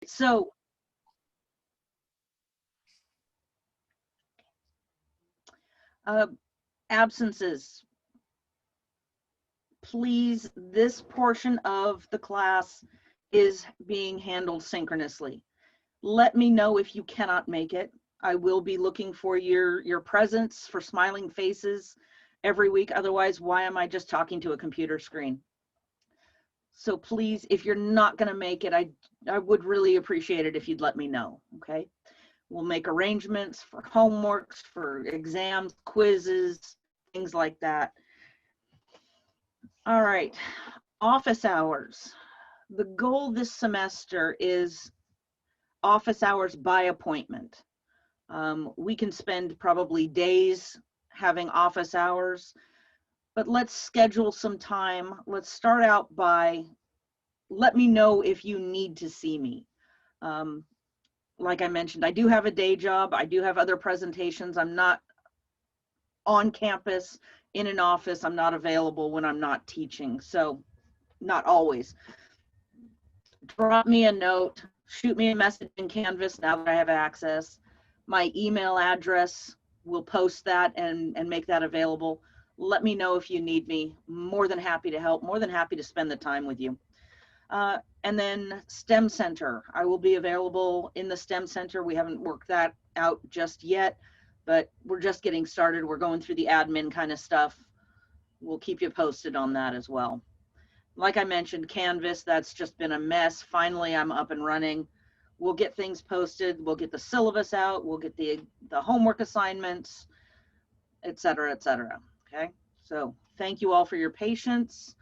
So absences. Please, this portion of the class is being handled synchronously. Let me know if you cannot make it. I will be looking for your presence, for smiling faces every week. Otherwise, why am I just talking to a computer screen? So please, if you're not going to make it, I would really appreciate it if you'd let me know, okay? We'll make arrangements for homeworks, for exams, quizzes, things like that. All right, office hours. The goal this semester is office hours by appointment. We can spend probably days having office hours, but let's schedule some time. Let's start out by, let me know if you need to see me. Like I mentioned, I do have a day job. I do have other presentations. I'm not on campus in an office. I'm not available when I'm not teaching. So not always. Drop me a note, shoot me a message in Canvas now that I have access. My email address, we'll post that and make that available. Let me know if you need me. More than happy to help, more than happy to spend the time with you. And then STEM Center, I will be available in the STEM Center. We haven't worked that out just yet, but we're just getting started. We're going through the admin kind of stuff. We'll keep you posted on that as well. Like I mentioned, Canvas, that's just been a mess. Finally, I'm up and running. We'll get things posted. We'll get the syllabus out. We'll get the homework assignments, et cetera, okay? So thank you all for your patience.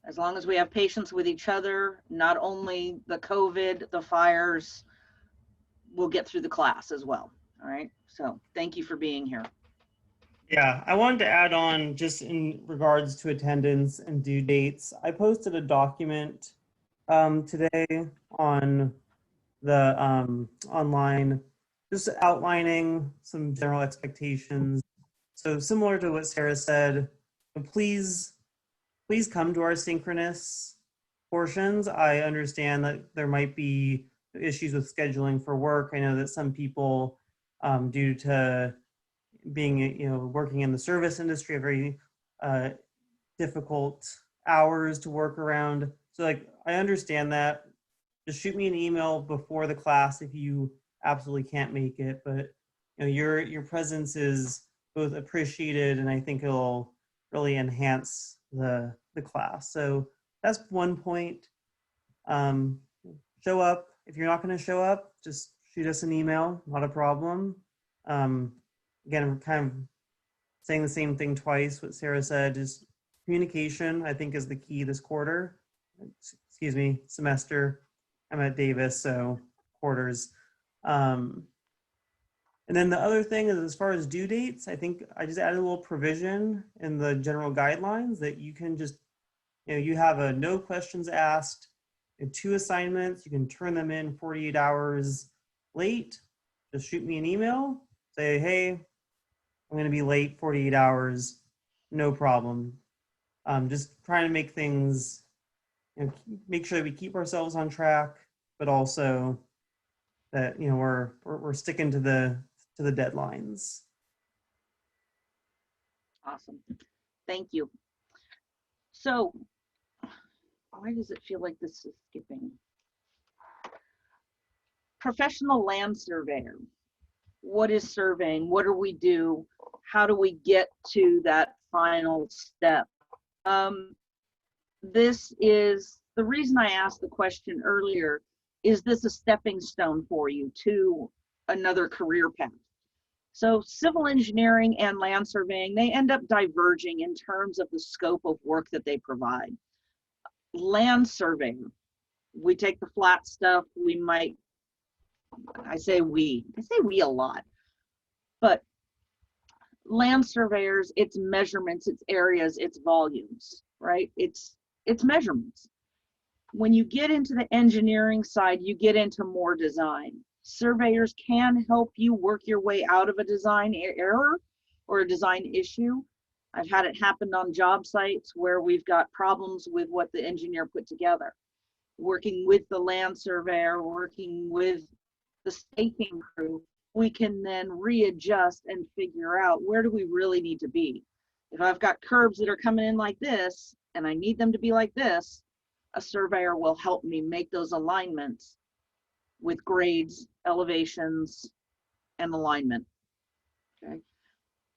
As long as we have patience with each other, not only the COVID, the fires, we'll get through the class as well, all right? So thank you for being here. Yeah, I wanted to add on just in regards to attendance and due dates. I posted a document today on the online, just outlining some general expectations. So similar to what Sarah said, please come to our synchronous portions. I understand that there might be issues with scheduling for work. I know that some people, due to being, working in the service industry, have very difficult hours to work around. So like, I understand that. Just shoot me an email before the class if you absolutely can't make it. But your presence is both appreciated, and I think it'll really enhance the class. So that's one point. Show up. If you're not going to show up, just shoot us an email. Not a problem. Again, I'm kind of saying the same thing twice. What Sarah said is communication, I think, is the key this quarter. Excuse me, semester. I'm at Davis, so quarters. And then the other thing is, as far as due dates, I think I just added a little provision in the general guidelines that you can just, you have a no questions asked, 2 assignments, you can turn them in 48 hours late. Just shoot me an email, say, hey, I'm going to be late 48 hours, no problem. Just trying to make things, make sure that we keep ourselves on track, but also that we're sticking to the deadlines. Awesome, thank you. So why does it feel like this is skipping? Professional land surveyor. What is surveying? What do we do? How do we get to that final step? This is the reason I asked the question earlier. Is this a stepping stone for you to another career path? So civil engineering and land surveying, they end up diverging in terms of the scope of work that they provide. Land surveying, we take the flat stuff, I say we a lot, but land surveyors, it's measurements, it's areas, it's volumes, right? It's measurements. When you get into the engineering side, you get into more design. Surveyors can help you work your way out of a design error or a design issue. I've had it happen on job sites where we've got problems with what the engineer put together. working with the land surveyor, working with the staking crew, we can then readjust and figure out where do we really need to be. If I've got curbs that are coming in like this and I need them to be like this, a surveyor will help me make those alignments with grades, elevations, and alignment. Okay.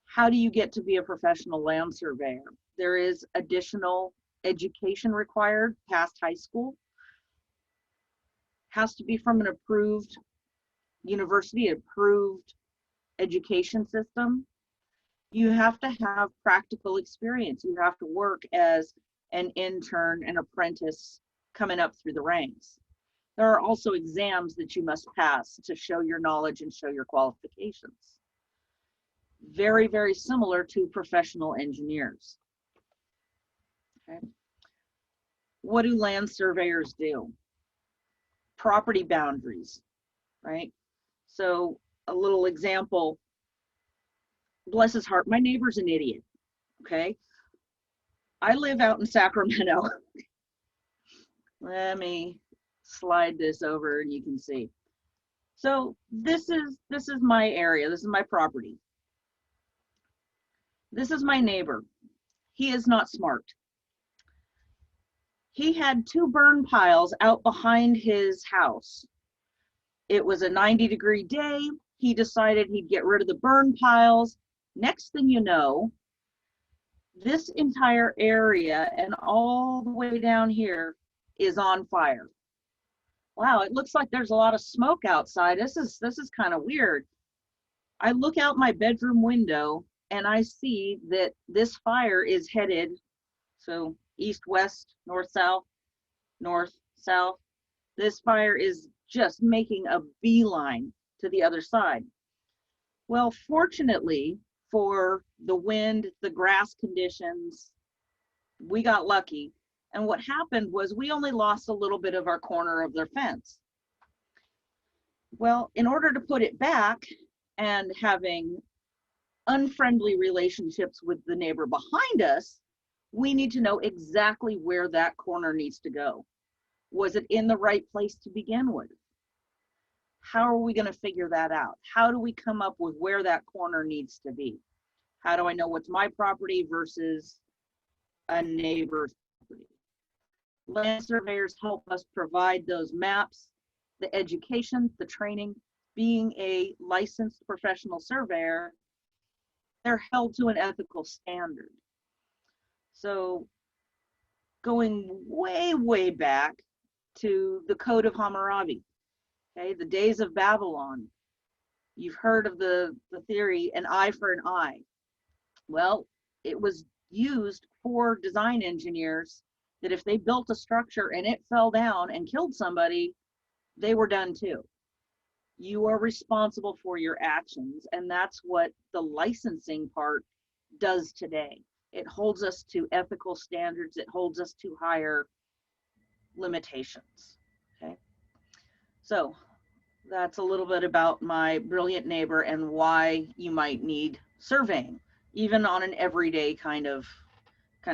How do you get to be a professional land surveyor? There is additional education required past high school. Has to be from an approved university, approved education system. You have to have practical experience. You have to work as an intern, an apprentice coming up through the ranks. There are also exams that you must pass to show your knowledge and show your qualifications. Very, very similar to professional engineers. Okay. What do land surveyors do? Property boundaries, right? So a little example, bless his heart, my neighbor's an idiot, okay? I live out in Sacramento. Let me slide this over and you can see. So this is my area, this is my property. This is my neighbor. He is not smart. He had 2 burn piles out behind his house. It was a 90-degree day. He decided he'd get rid of the burn piles. Next thing you know, this entire area and all the way down here is on fire. Wow, it looks like there's a lot of smoke outside. This is kind of weird. I look out my bedroom window and I see that this fire is headed, so east, west, north, south, north, south. This fire is just making a beeline to the other side. Well, fortunately for the wind, the grass conditions, we got lucky. And what happened was we only lost a little bit of our corner of their fence. Well, in order to put it back and having unfriendly relationships with the neighbor behind us, we need to know exactly where that corner needs to go. Was it in the right place to begin with? How are we going to figure that out? How do we come up with where that corner needs to be? How do I know what's my property versus a neighbor's property? Land surveyors help us provide those maps, the education, the training. Being a licensed professional surveyor, they're held to an ethical standard. So going way, way back to the Code of Hammurabi, okay, the days of Babylon. You've heard of the theory, an eye for an eye. Well, it was used for design engineers that if they built a structure and it fell down and killed somebody, they were done too. You are responsible for your actions, and that's what the licensing part does today. It holds us to ethical standards. It holds us to higher limitations, okay? So that's a little bit about my brilliant neighbor and why you might need surveying, even on an everyday kind of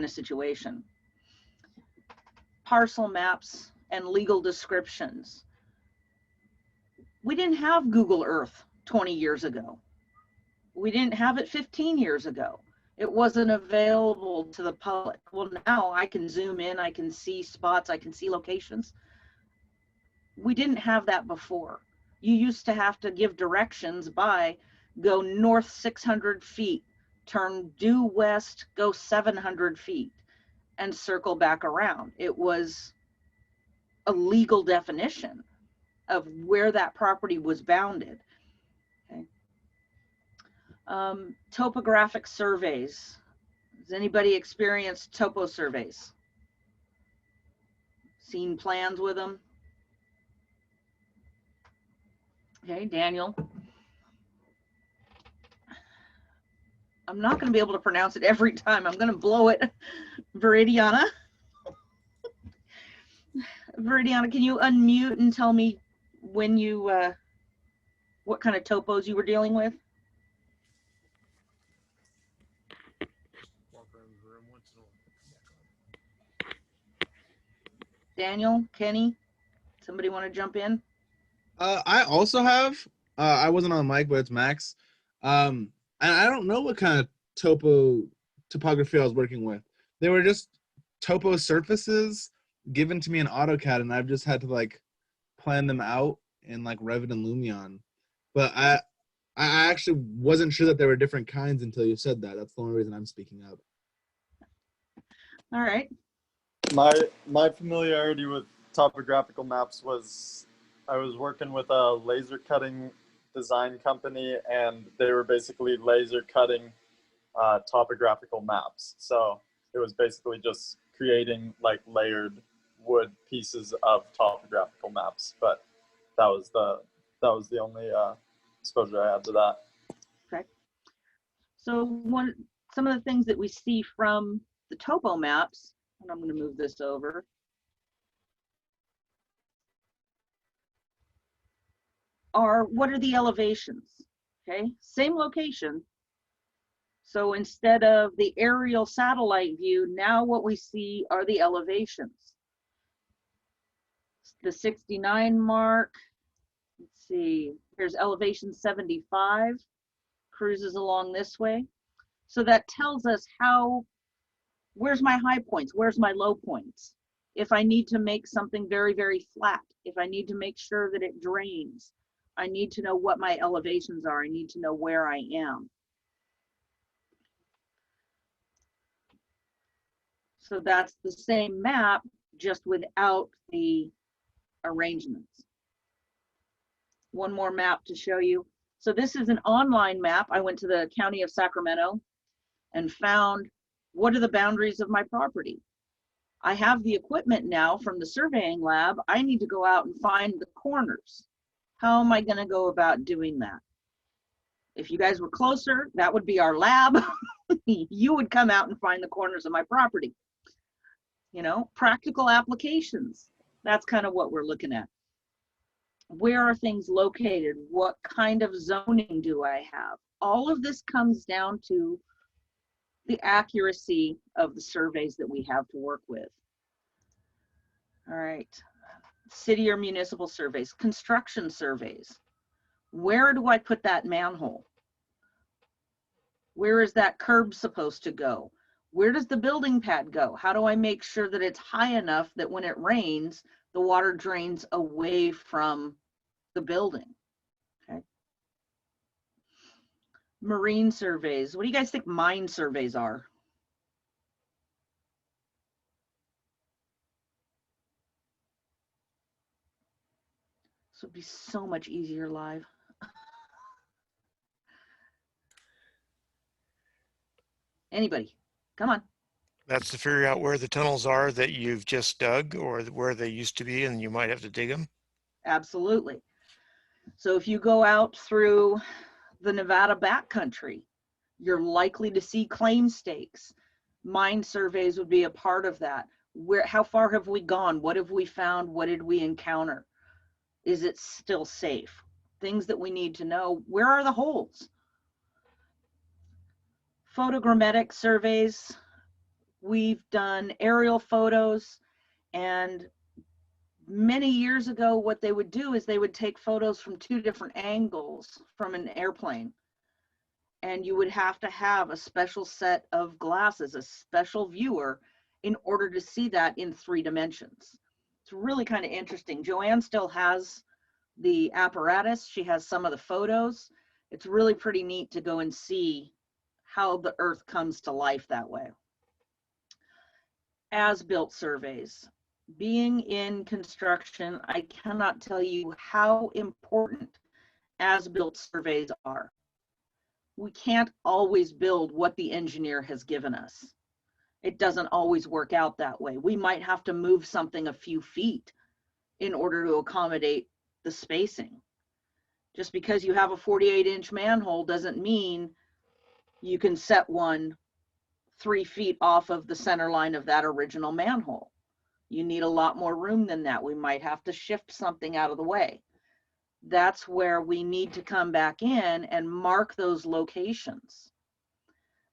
situation. Parcel maps and legal descriptions. We didn't have Google Earth 20 years ago. We didn't have it 15 years ago. It wasn't available to the public. Well, now I can zoom in, I can see spots, I can see locations. We didn't have that before. You used to have to give directions by go north 600 feet, turn due west, go 700 feet, and circle back around. It was a legal definition of where that property was bounded. Okay. Topographic surveys. Has anybody experienced topo surveys? Seen plans with them? Okay, Daniel. I'm not going to be able to pronounce it every time. I'm going to blow it. Viridiana. Viridiana, can you unmute and tell me when you, what kind of topos you were dealing with? Daniel, Kenny? Somebody want to jump in? I also have. I wasn't on mic, but it's Max. And I don't know what kind of topography I was working with. They were just topo surfaces given to me in AutoCAD, and I've just had to like plan them out in like Revit and Lumion. But I actually wasn't sure that there were different kinds until you said that. That's the only reason I'm speaking up. All right. My familiarity with topographical maps was I was working with a laser cutting design company, and they were basically laser cutting topographical maps. So it was basically just creating like layered wood pieces of topographical maps. But that was the only exposure I had to that. Okay. So some of the things that we see from the topo maps, and I'm going to move this over, are what are the elevations? Okay, same location. So instead of the aerial satellite view, now what we see are the elevations. The 69 mark, let's see, here's elevation 75, cruises along this way. So that tells us where's my high points, where's my low points. If I need to make something very, very flat, if I need to make sure that it drains, I need to know what my elevations are. I need to know where I am. So that's the same map, just without the arrangements. One more map to show you. So this is an online map. I went to the county of Sacramento and found what are the boundaries of my property. I have the equipment now from the surveying lab. I need to go out and find the corners. How am I going to go about doing that? If you guys were closer, that would be our lab. You would come out and find the corners of my property. You know, practical applications. That's kind of what we're looking at. Where are things located? What kind of zoning do I have? All of this comes down to the accuracy of the surveys that we have to work with. All right, city or municipal surveys, construction surveys. Where do I put that manhole? Where is that curb supposed to go? Where does the building pad go? How do I make sure that it's high enough that when it rains, the water drains away from the building? Okay. Marine surveys. What do you guys think mine surveys are? This would be so much easier live. Anybody? Come on. That's to figure out where the tunnels are that you've just dug or where they used to be, and you might have to dig them. Absolutely. So if you go out through the Nevada backcountry, you're likely to see claim stakes. Mine surveys would be a part of that. How far have we gone? What have we found? What did we encounter? Is it still safe? Things that we need to know. Where are the holes? Photogrammetric surveys. We've done aerial photos, and many years ago, what they would do is they would take photos from 2 different angles from an airplane. And you would have to have a special set of glasses, a special viewer, in order to see that in 3 dimensions. It's really kind of interesting. Joanne still has the apparatus. She has some of the photos. It's really pretty neat to go and see how the earth comes to life that way. As-built surveys. Being in construction, I cannot tell you how important as-built surveys are. We can't always build what the engineer has given us. It doesn't always work out that way. We might have to move something a few feet in order to accommodate the spacing. Just because you have a 48-inch manhole doesn't mean you can set one 3 feet off of the center line of that original manhole. You need a lot more room than that. We might have to shift something out of the way. That's where we need to come back in and mark those locations.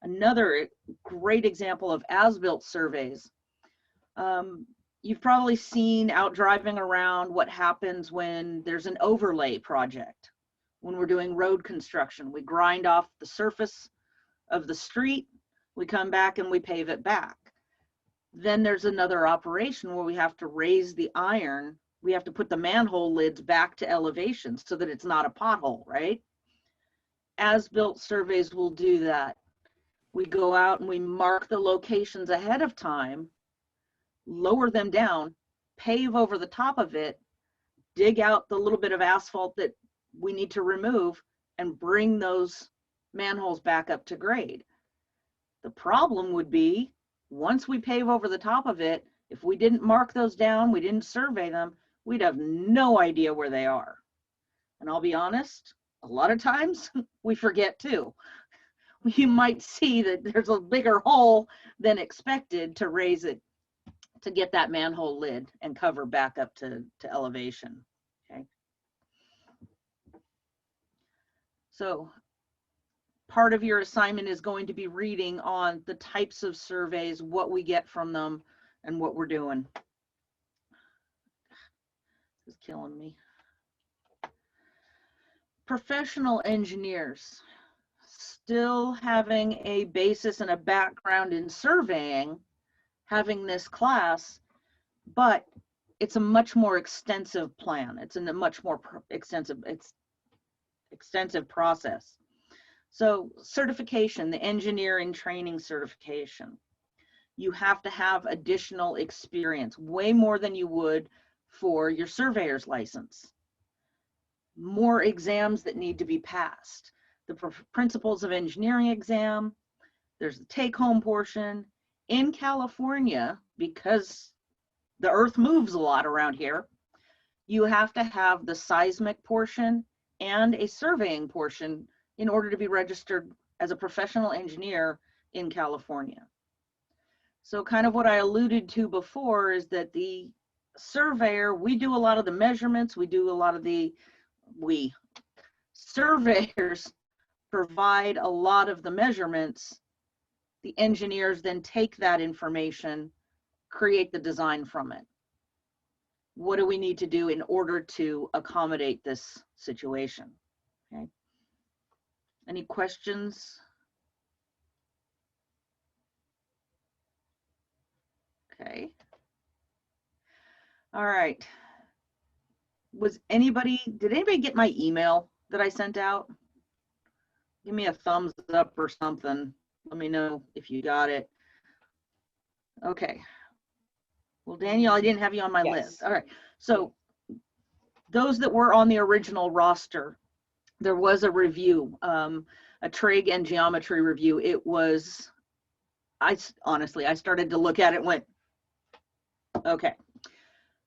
Another great example of as-built surveys. You've probably seen out driving around what happens when there's an overlay project. When we're doing road construction, we grind off the surface of the street, we come back and we pave it back. Then there's another operation where we have to raise the iron. We have to put the manhole lids back to elevation so that it's not a pothole, right? As-built surveys will do that. We go out and we mark the locations ahead of time, lower them down, pave over the top of it, dig out the little bit of asphalt that we need to remove, and bring those manholes back up to grade. The problem would be, once we pave over the top of it, if we didn't mark those down, we didn't survey them, we'd have no idea where they are. And I'll be honest, a lot of times we forget too. You might see that there's a bigger hole than expected to raise it, to get that manhole lid and cover back up to elevation, okay? So part of your assignment is going to be reading on the types of surveys, what we get from them, and what we're doing. This is killing me. Professional engineers, still having a basis and a background in surveying, having this class, but it's a much more extensive plan. It's in a much more extensive process. So certification, the engineering training certification, you have to have additional experience, way more than you would for your surveyor's license. More exams that need to be passed. The principles of engineering exam, there's the take-home portion. In California, because the earth moves a lot around here, you have to have the seismic portion and a surveying portion in order to be registered as a professional engineer in California. So kind of what I alluded to before is that the surveyor, we do a lot of the measurements, surveyors provide a lot of the measurements. The engineers then take that information, create the design from it. What do we need to do in order to accommodate this situation? Okay. Any questions? Okay. All right. Did anybody get my email that I sent out? Give me a thumbs up or something. Let me know if you got it. Okay. Well, Danielle, I didn't have you on my list. All right. So those that were on the original roster, there was a review, a trig and geometry review. It was, honestly, I started to look at it and went, okay.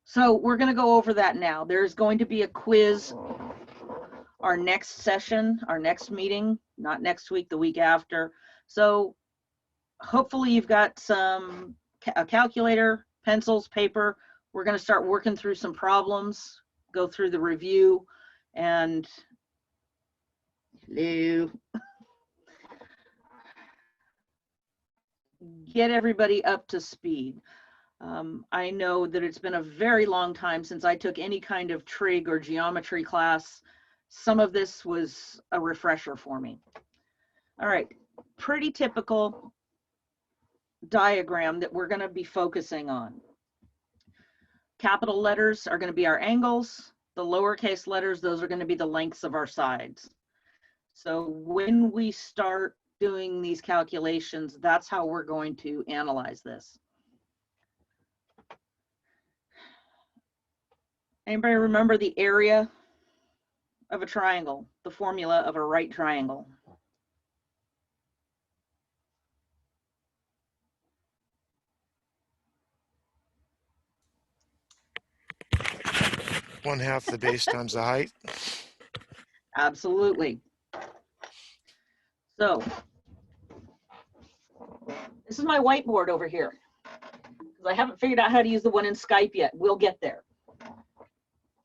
So we're going to go over that now. There's going to be a quiz. Our next session, our next meeting, not next week, the week after. So hopefully you've got a calculator, pencils, paper. We're going to start working through some problems, go through the review, and get everybody up to speed. I know that it's been a very long time since I took any kind of trig or geometry class. Some of this was a refresher for me. All right, pretty typical diagram that we're going to be focusing on. Capital letters are going to be our angles. The lowercase letters, those are going to be the lengths of our sides. So when we start doing these calculations, that's how we're going to analyze this. Anybody remember the area of a triangle, the formula of a right triangle? One half the base times the height. Absolutely. So this is my whiteboard over here, because I haven't figured out how to use the one in Skype yet. We'll get there.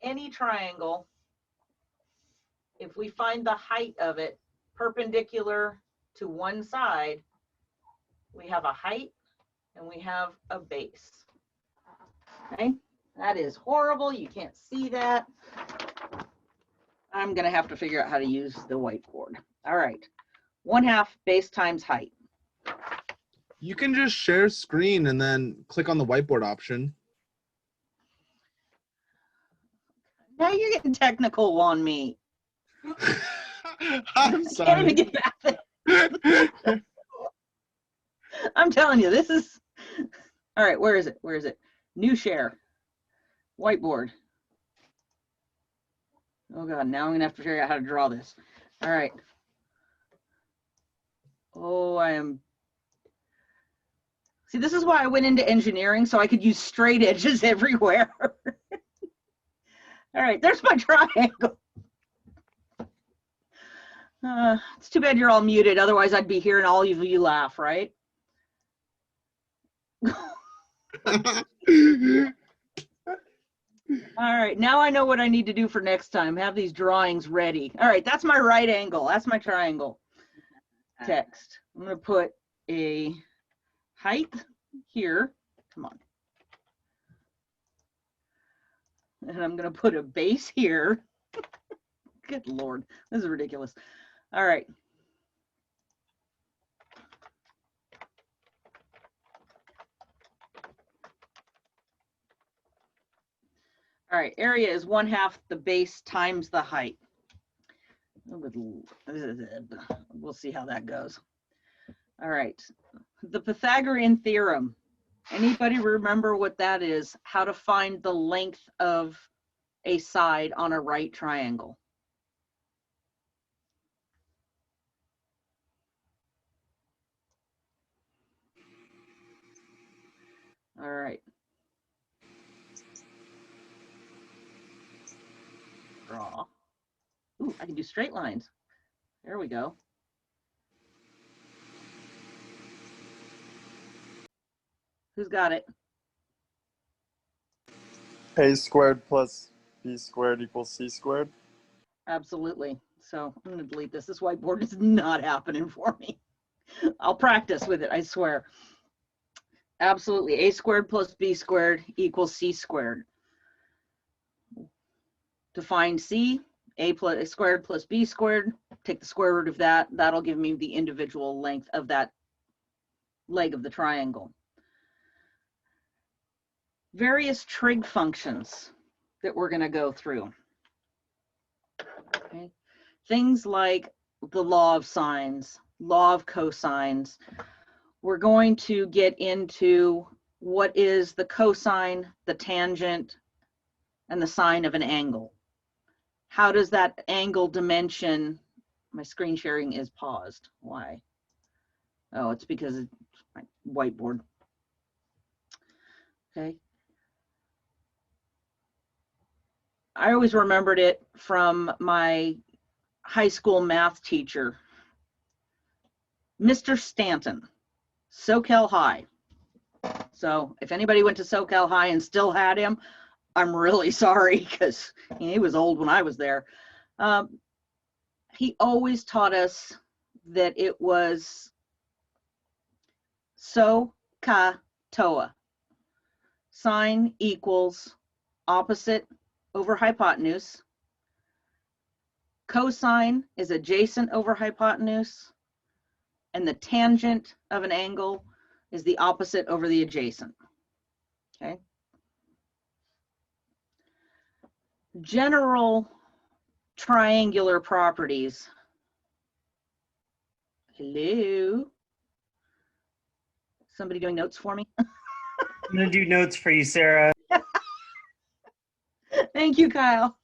Any triangle, if we find the height of it perpendicular to one side, we have a height and we have a base. Okay, that is horrible. You can't see that. I'm gonna have to figure out how to use the whiteboard. All right, 1/2 base times height. You can just share screen and then click on the whiteboard option. Now you're getting technical on me. I'm I can't sorry. even get back there. I'm telling you, this is, all right, where is it? Where is it? New share, whiteboard. Oh God, now I'm gonna have to figure out how to draw this. All right. Oh, see, this is why I went into engineering, so I could use straight edges everywhere. All right, there's my triangle. It's too bad you're all muted, otherwise I'd be hearing all of you laugh, right? All right, now I know what I need to do for next time. Have these drawings ready. All right, that's my right angle. That's my triangle. Text. I'm going to put a height here. Come on. And I'm going to put a base here. Good Lord, this is ridiculous. All right. All right, area is 1/2 the base times the height. We'll see how that goes. All right, the Pythagorean theorem. Anybody remember what that is? How to find the length of a side on a right triangle? All right. Draw. Ooh, I can do straight lines. There we go. Who's got it? A squared plus B squared equals C squared. Absolutely. So I'm going to delete this. This whiteboard is not happening for me. I'll practice with it, I swear. Absolutely. A squared plus B squared equals C squared. To find C, A squared plus B squared, take the square root of that. That'll give me the individual length of that leg of the triangle. Various trig functions that we're going to go through. Okay. Things like the law of sines, law of cosines. We're going to get into what is the cosine, the tangent, and the sine of an angle. How does that angle dimension, my screen sharing is paused. Why? Oh, it's because it's my whiteboard. Okay. I always remembered it from my high school math teacher, Mr. Stanton, SoCal High. So if anybody went to SoCal High and still had him, I'm really sorry because he was old when I was there. He always taught us that it was SOHCAHTOA. Sine equals opposite over hypotenuse. Cosine is adjacent over hypotenuse. And the tangent of an angle is the opposite over the adjacent. Okay. General triangular properties. Hello? Somebody doing notes for me? I'm gonna do notes for you, Sarah. Thank you, Kyle.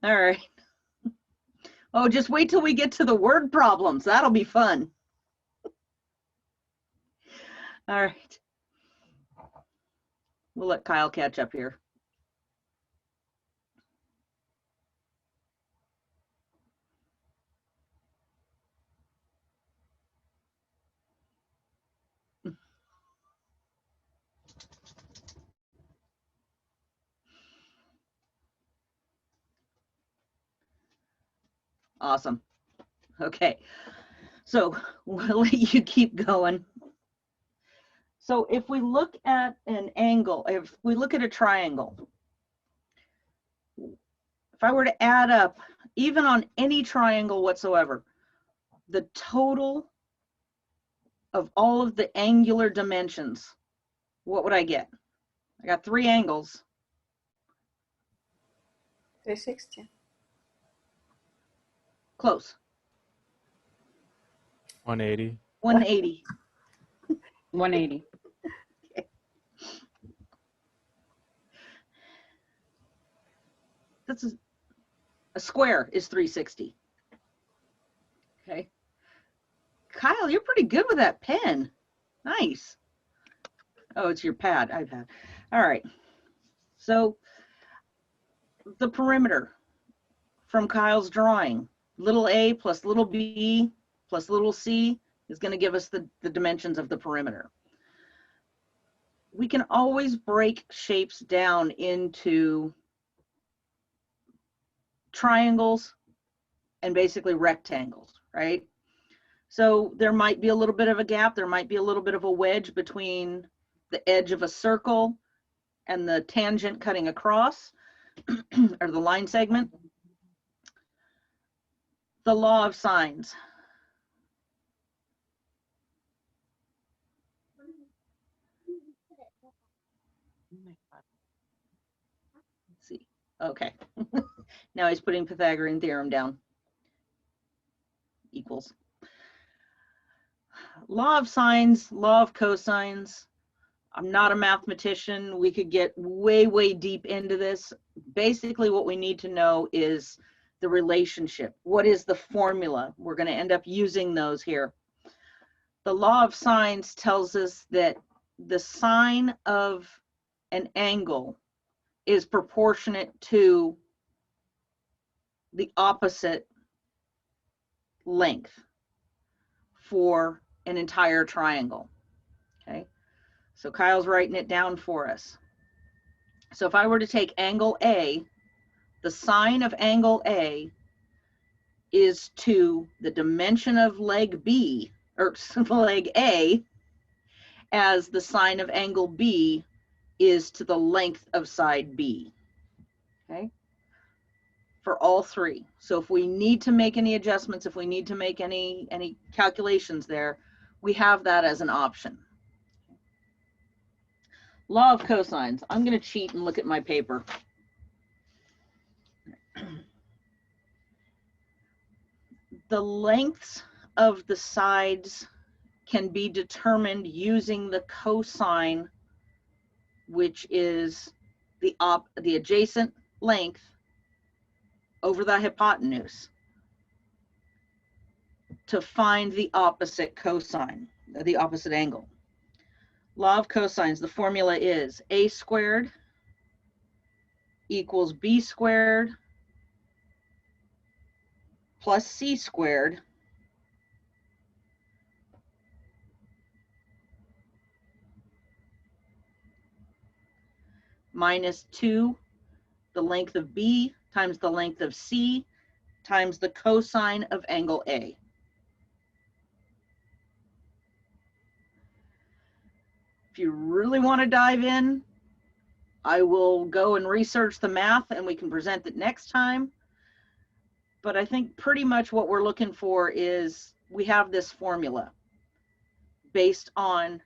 All right. Oh, just wait till we get to the word problems. That'll be fun. All right. We'll let Kyle catch up here. Awesome. Okay. So we'll let you keep going. So if we look at an angle, if we look at a triangle, if I were to add up, even on any triangle whatsoever, the total of all of the angular dimensions, what would I get? I got 3 angles. 360. Close. 180. 180. 180. That's a square is 360. Okay. Kyle, you're pretty good with that pen. Nice. Oh, it's your pad, iPad. All right. So the perimeter from Kyle's drawing, little a plus little b plus little c is going to give us the dimensions of the perimeter. We can always break shapes down into triangles and basically rectangles, right? So there might be a little bit of a gap. There might be a little bit of a wedge between the edge of a circle and the tangent cutting across, or the line segment. The law of sines. Let's see. Okay. Now he's putting Pythagorean theorem down. Equals. Law of sines, law of cosines. I'm not a mathematician. We could get way, way deep into this. Basically, what we need to know is the relationship. What is the formula? We're going to end up using those here. The law of sines tells us that the sine of an angle is proportionate to the opposite length for an entire triangle. Okay, so Kyle's writing it down for us. So if I were to take angle A, the sine of angle A is to the dimension of leg B, or leg A, as the sine of angle B is to the length of side B. Okay, for all 3. So if we need to make any adjustments, if we need to make any calculations there, we have that as an option. Law of cosines. I'm going to cheat and look at my paper. The lengths of the sides can be determined using the cosine, which is the adjacent length over the hypotenuse, to find the opposite cosine, the opposite angle. Law of cosines, the formula is a squared equals b squared plus c squared minus 2, the length of b times the length of c times the cosine of angle A. If you really want to dive in, I will go and research the math and we can present it next time. But I think pretty much what we're looking for is we have this formula based on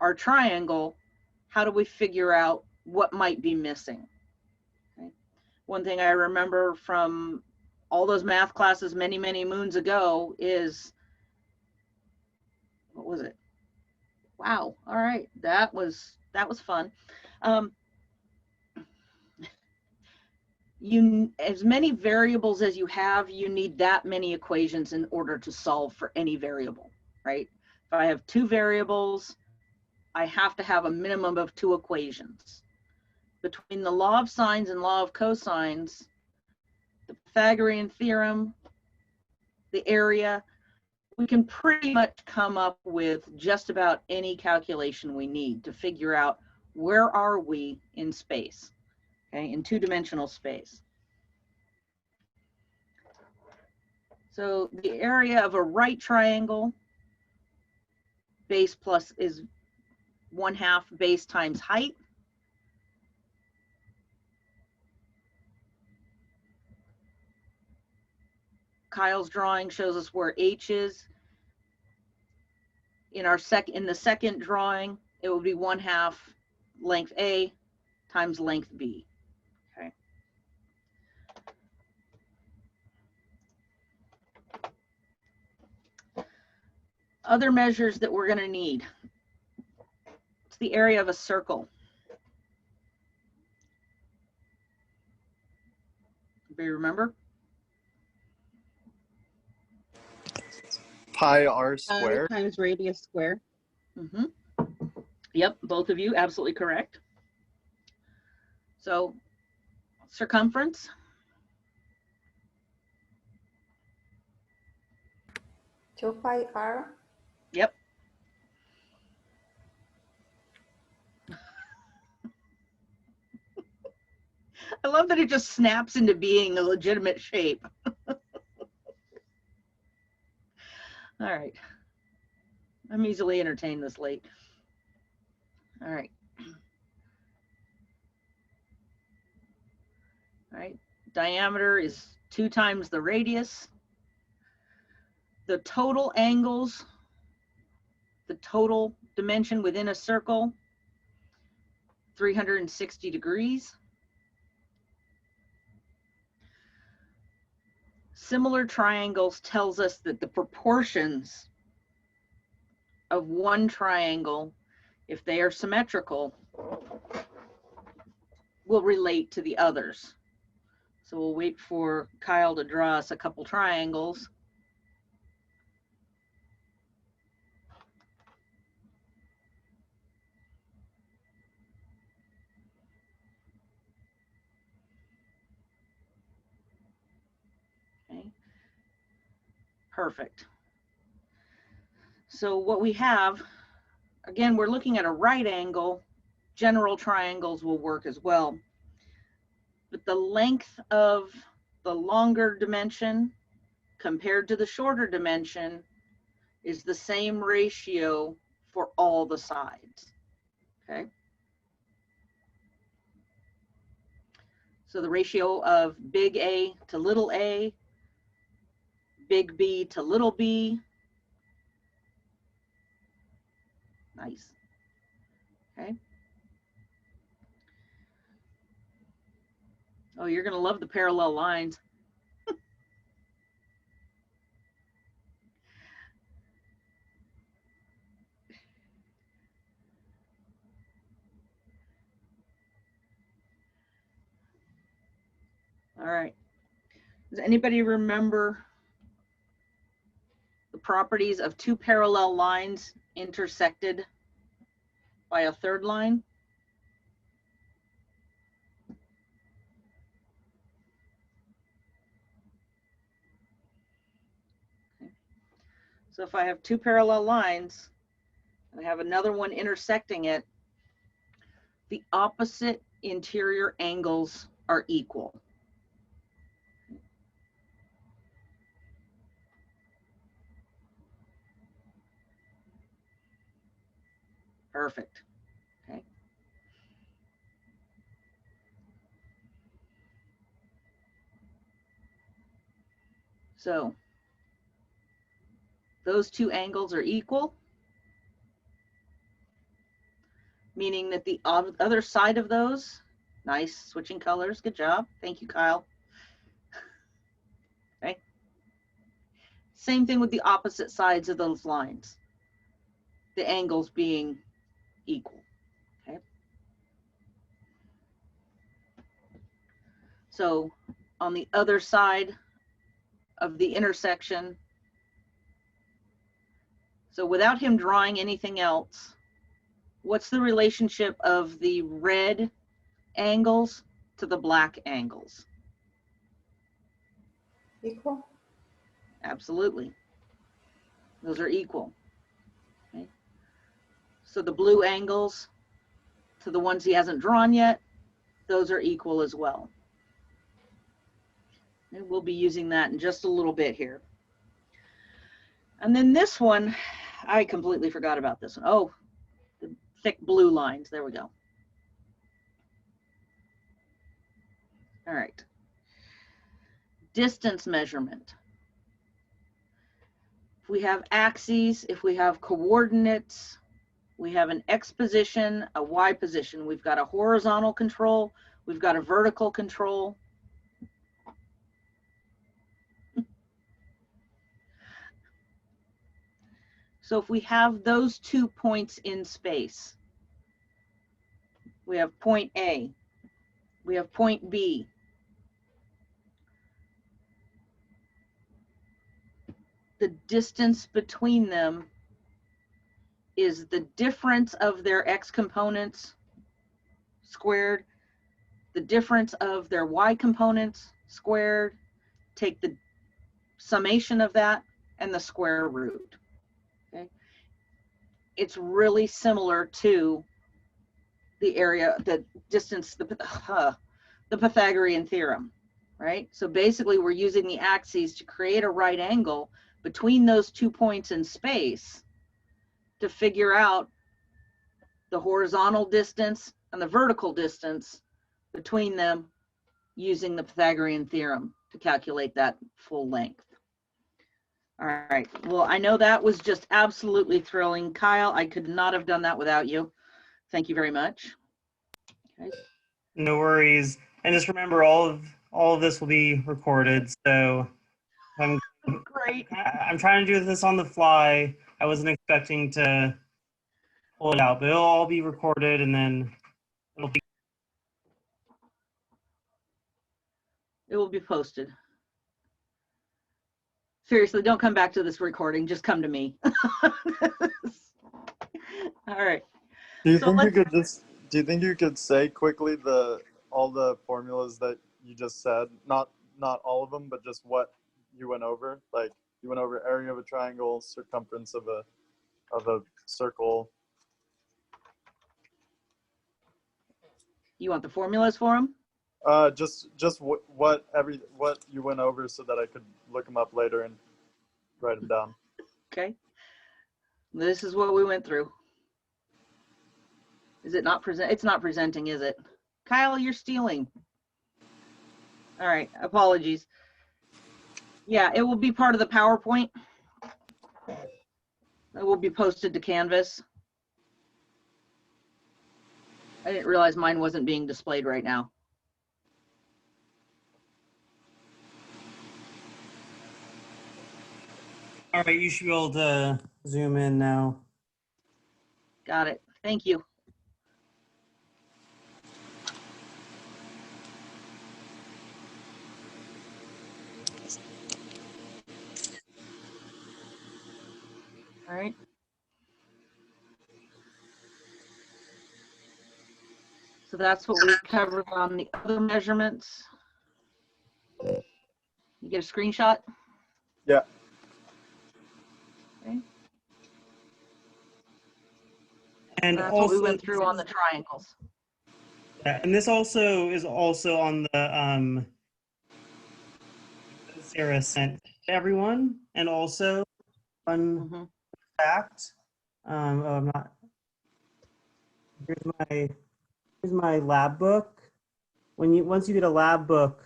our triangle. How do we figure out what might be missing? Okay. One thing I remember from all those math classes many, many moons ago is, what was it? Wow. All right. That was fun. As many variables as you have, you need that many equations in order to solve for any variable, right? If I have 2 variables, I have to have a minimum of 2 equations. Between the law of sines and law of cosines, the Pythagorean theorem, the area, we can pretty much come up with just about any calculation we need to figure out where are we in space, okay, in 2-dimensional space. So the area of a right triangle, base plus is 1/2 base times height. Kyle's drawing shows us where H is. In the second drawing, it would be 1/2 length A times length B. Okay. Other measures that we're going to need. It's the area of a circle. Anybody remember? Pi r squared. Times radius square. Mm-hmm. Yep, both of you, absolutely correct. So circumference. Two pi r. Yep. I love that it just snaps into being a legitimate shape. All right. I'm easily entertained this late. All right. All right. Diameter is 2 times the radius. The total angles, the total dimension within a circle, 360 degrees. Similar triangles tells us that the proportions of one triangle, if they are symmetrical, will relate to the others. So we'll wait for Kyle to draw us a couple triangles. Okay. Perfect. So what we have, again, we're looking at a right angle. General triangles will work as well. But the length of the longer dimension compared to the shorter dimension is the same ratio for all the sides. Okay. So the ratio of big A to little a, big B to little b. Nice. Okay. Oh, you're going to love the parallel lines. All right. Does anybody remember the properties of two parallel lines intersected by a third line? Okay. So if I have two parallel lines and I have another one intersecting it, the opposite interior angles are equal. Perfect. Okay. So those two angles are equal, meaning that the other side of those, nice, switching colors, good job. Thank you, Kyle. Okay. Same thing with the opposite sides of those lines, the angles being equal. Okay. So on the other side of the intersection, so without him drawing anything else, what's the relationship of the red angles to the black angles? Equal. Absolutely. Those are equal. Okay. So the blue angles to the ones he hasn't drawn yet, those are equal as well. And we'll be using that in just a little bit here. And then this one, I completely forgot about this one. Oh, the thick blue lines. There we go. All right. Distance measurement. If we have axes, if we have coordinates, we have an X position, a Y position. We've got a horizontal control. We've got a vertical control. So if we have those 2 points in space, we have point A, we have point B. The distance between them is the difference of their X components squared, the difference of their Y components squared, take the summation of that, and the square root. Okay. It's really similar to the area, the distance, the Pythagorean theorem, right? So basically we're using the axes to create a right angle between those 2 points in space to figure out the horizontal distance and the vertical distance between them using the Pythagorean theorem to calculate that full length. All right, well, I know that was just absolutely thrilling. Kyle, I could not have done that without you. Thank you very much. Okay. No worries. And just remember, all of this will be recorded. So Great. I'm trying to do this on the fly. I wasn't expecting to pull it out, but it'll all be recorded, and then it'll be. It will be posted. Seriously, don't come back to this recording. Just come to me. All right. Do you So think you let's- could just? Do you think you could say quickly all the formulas that you just said? Not all of them, but just what you went over. Like you went over area of a triangle, circumference of a circle. You want the formulas for them? Just what you went over so that I could look them up later and write them down. Okay. This is what we went through. Is it not present? It's not presenting, is it? Kyle, you're stealing. All right, apologies. Yeah, it will be part of the PowerPoint. It will be posted to Canvas. I didn't realize mine wasn't being displayed right now. All right, you should be able to zoom in now. Got it. Thank you. All right. So that's what we covered on the other measurements. You get a screenshot? Yeah. Okay. And That's also, what we went through on the triangles. yeah, and this also is also on the Sarah sent to everyone, and also fun Mhm. fact. Oh, I'm not. Here's my lab book. Once you get a lab book,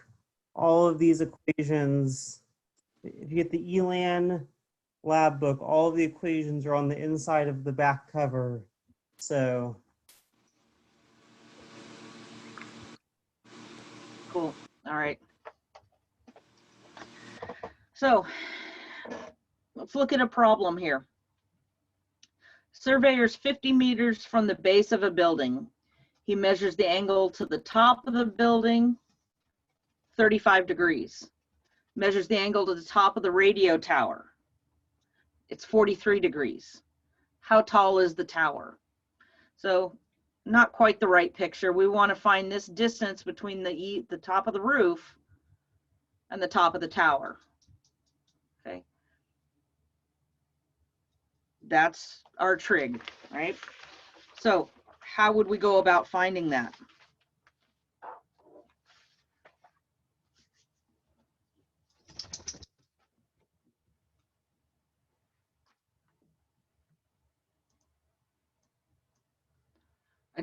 all of these equations. If you get the ELAN lab book, all of the equations are on the inside of the back cover. So. Cool. All right. So let's look at a problem here. Surveyor's 50 meters from the base of a building. He measures the angle to the top of the building, 35 degrees. Measures the angle to the top of the radio tower. It's 43 degrees. How tall is the tower? So not quite the right picture. We want to find this distance between the top of the roof and the top of the tower. Okay. That's our trig, right? So how would we go about finding that?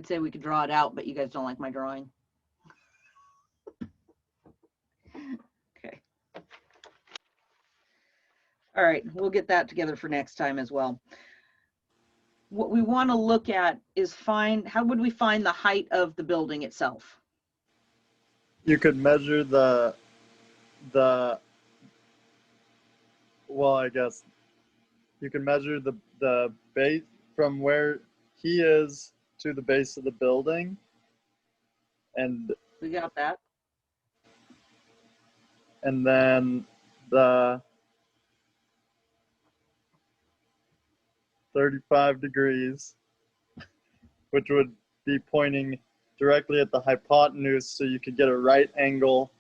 could say we could draw it out, but you guys don't like my drawing. Okay. All right, we'll get that together for next time as well. What we want to look at is how would we find the height of the building itself? You could measure well, I guess you can measure the base from where he is to the base of the building, and We got that. then the 35 degrees, which would be pointing directly at the hypotenuse, so you could get a right angle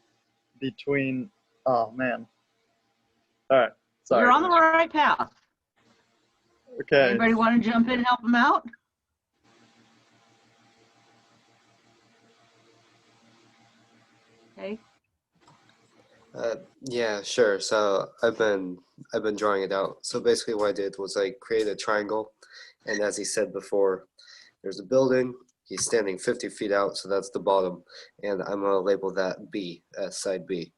between. Oh man! All right, sorry. You're on the right path. Okay. Anybody want to jump in and help them out? Okay. Yeah, sure. So I've been drawing it out. So basically what I did was I created a triangle, and as he said before, there's a building. He's standing 50 feet out, so that's the bottom, and I'm gonna label that B as side B.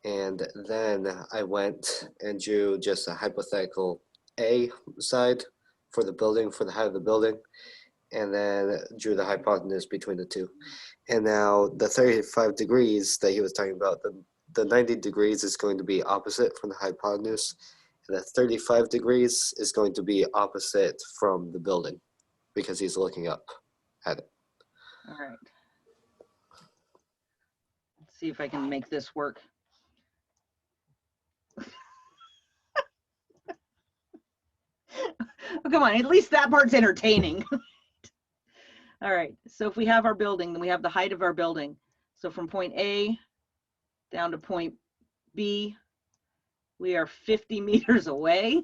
And then I went and drew just a hypothetical A side for the building, for the height of the building, and then drew the hypotenuse between the two. And now the 35 degrees that he was talking about, the 90 degrees is going to be opposite from the hypotenuse, and the 35 degrees is going to be opposite from the building because he's looking up at it. All right. Let's see if I can make this work. Oh, come on, at least that part's entertaining. All right, so if we have our building, then we have the height of our building. So from point A down to point B, we are 50 meters away.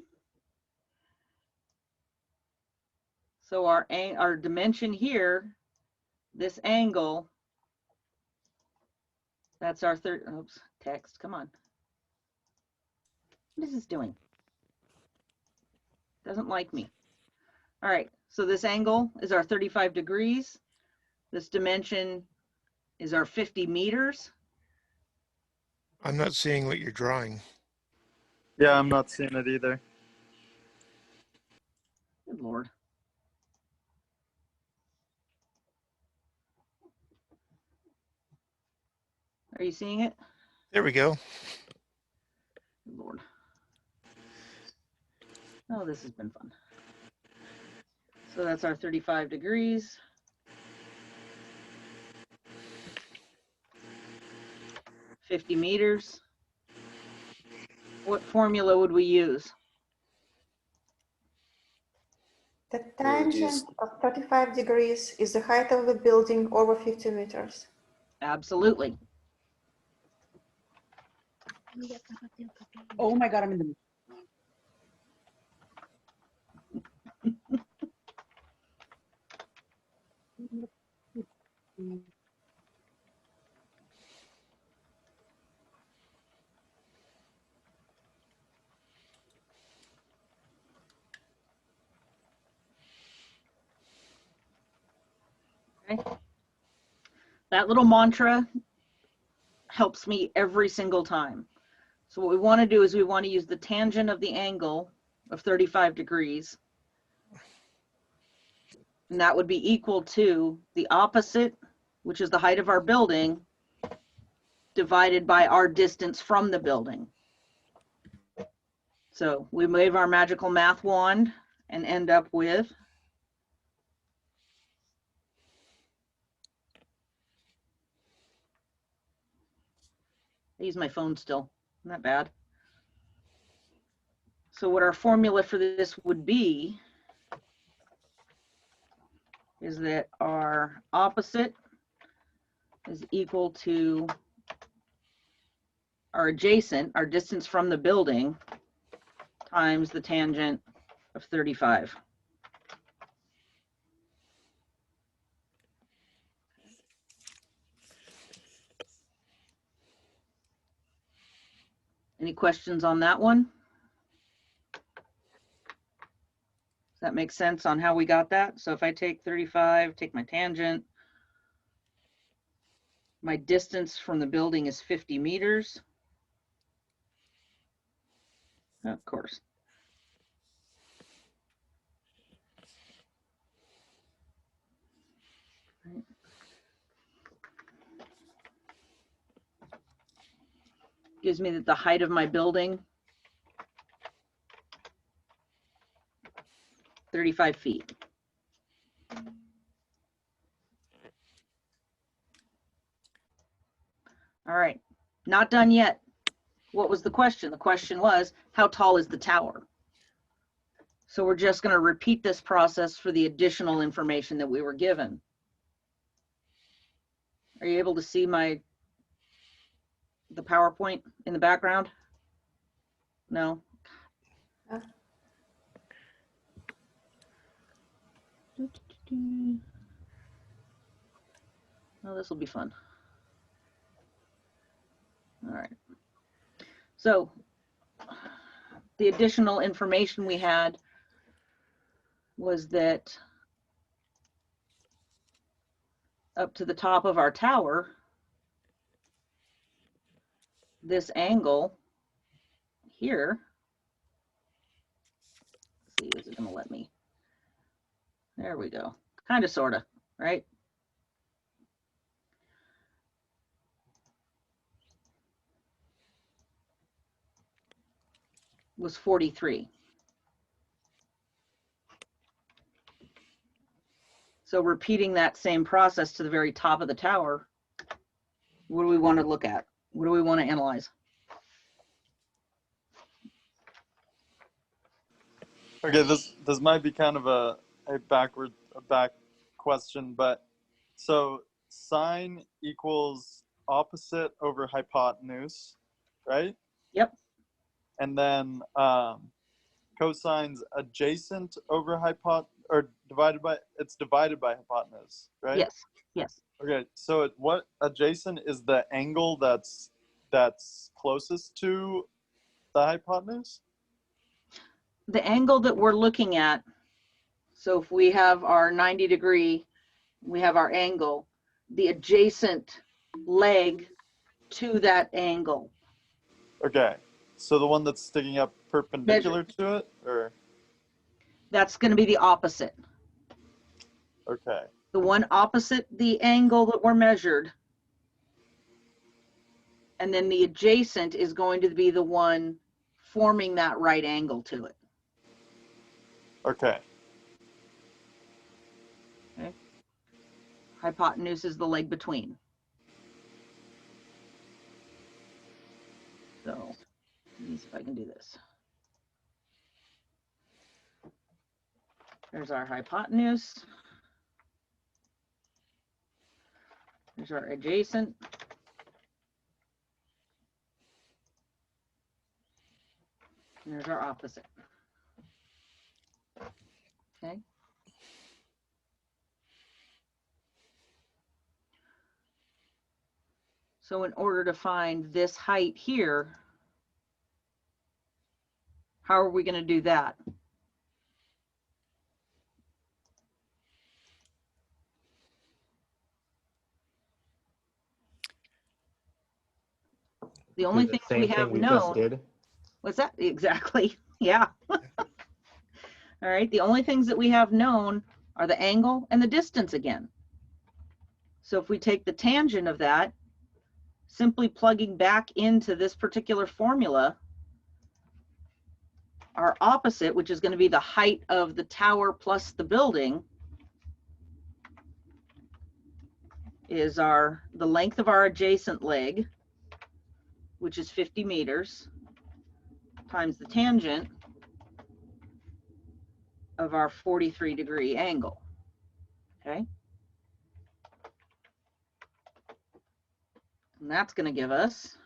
So our dimension here, this angle, that's our oops, text, come on. What is this doing? Doesn't like me. All right, so this angle is our 35 degrees. This dimension is our 50 meters. I'm not seeing what you're drawing. Yeah, I'm not seeing it either. Good Lord. Are you seeing it? There we go. Good Lord. Oh, this has been fun. So that's our 35 degrees. $50 meters. What formula would we use? The We would use- tangent of 35 degrees is the height of the building over 50 meters. Absolutely. Oh my God, I'm in the. Okay. That little mantra helps me every single time. So what we want to do is we want to use the tangent of the angle of 35 degrees. And that would be equal to the opposite, which is the height of our building, divided by our distance from the building. So we wave our magical math wand and end up with I use my phone still, not bad. So what our formula for this would be is that our opposite is equal to our adjacent, our distance from the building, times the tangent of 35. Any questions on that one? Does that that make sense on how we got that? So if I take 35, take my tangent, my distance from the building is 50 meters. Of course. Gives me the height of my building, 35 feet. All right, not done yet. What was the question? The question was, how tall is the tower? So we're just going to repeat this process for the additional information that we were given. Are you able to see the PowerPoint in the background? No? Oh, this will be fun. All right. So the additional information we had was that up to the top of our tower, this angle here, let's see, is it going to let me? There we go. Kind of, sort of, right? Was 43. So repeating that same process to the very top of the tower, what do we want to look at? What do we want to analyze? Okay, this might be kind of a back question, but so sine equals opposite over hypotenuse, right? Yep. And then cosine's adjacent over divided by hypotenuse, right? Yes. Yes. Okay, so what adjacent is the angle that's closest to the hypotenuse? The angle that we're looking at, so if we have our 90 degree, we have our angle, the adjacent leg to that angle. Okay, so the one that's sticking up perpendicular to it, or? That's going to be the opposite. Okay. The one opposite the angle that we're measured. And then the adjacent is going to be the one forming that right angle to it. Okay. Okay. Hypotenuse is the leg between. So let me see if I can do this. There's our hypotenuse. There's our adjacent. And there's our opposite. Okay. So in order to find this height here, how are we going to do that? The only thing we have known. What's that? Exactly. Yeah. All right. The only things that we have known are the angle and the distance again. So if we take the tangent of that, simply plugging back into this particular formula, our opposite, which is going to be the height of the tower plus the building, is the length of our adjacent leg, which is 50 meters, times the tangent of our 43-degree angle. Okay. And that's going to give us,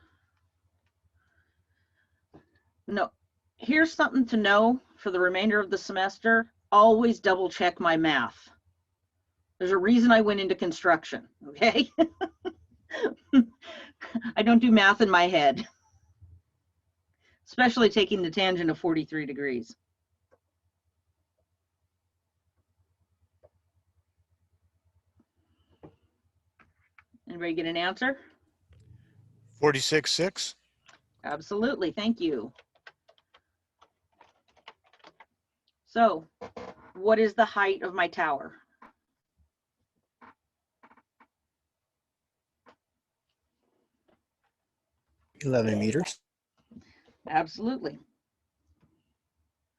no, here's something to know for the remainder of the semester. Always double check my math. There's a reason I went into construction, okay? I don't do math in my head, especially taking the tangent of 43 degrees. Anybody get an answer? 46.6. Absolutely, thank you. So, what is the height of my tower? $11 meters. Absolutely.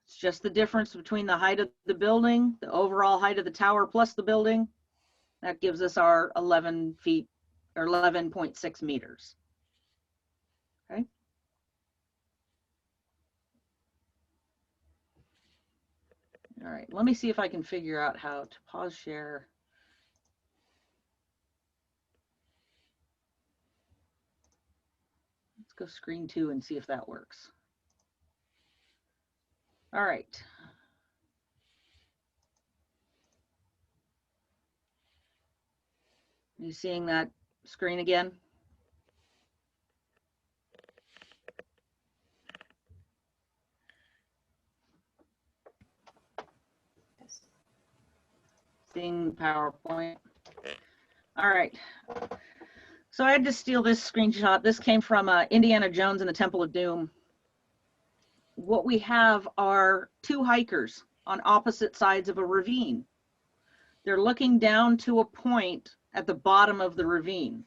It's just the difference between the height of the building, the overall height of the tower plus the building. That gives us our 11 feet or 11.6 meters. Okay. All right, let me see if I can figure out how to pause share. Let's go screen 2 and see if that works. All right. Are you seeing that screen again? Yes. Seeing PowerPoint. All right. So I had to steal this screenshot. This came from Indiana Jones and the Temple of Doom. What we have are two hikers on opposite sides of a ravine. They're looking down to a point at the bottom of the ravine.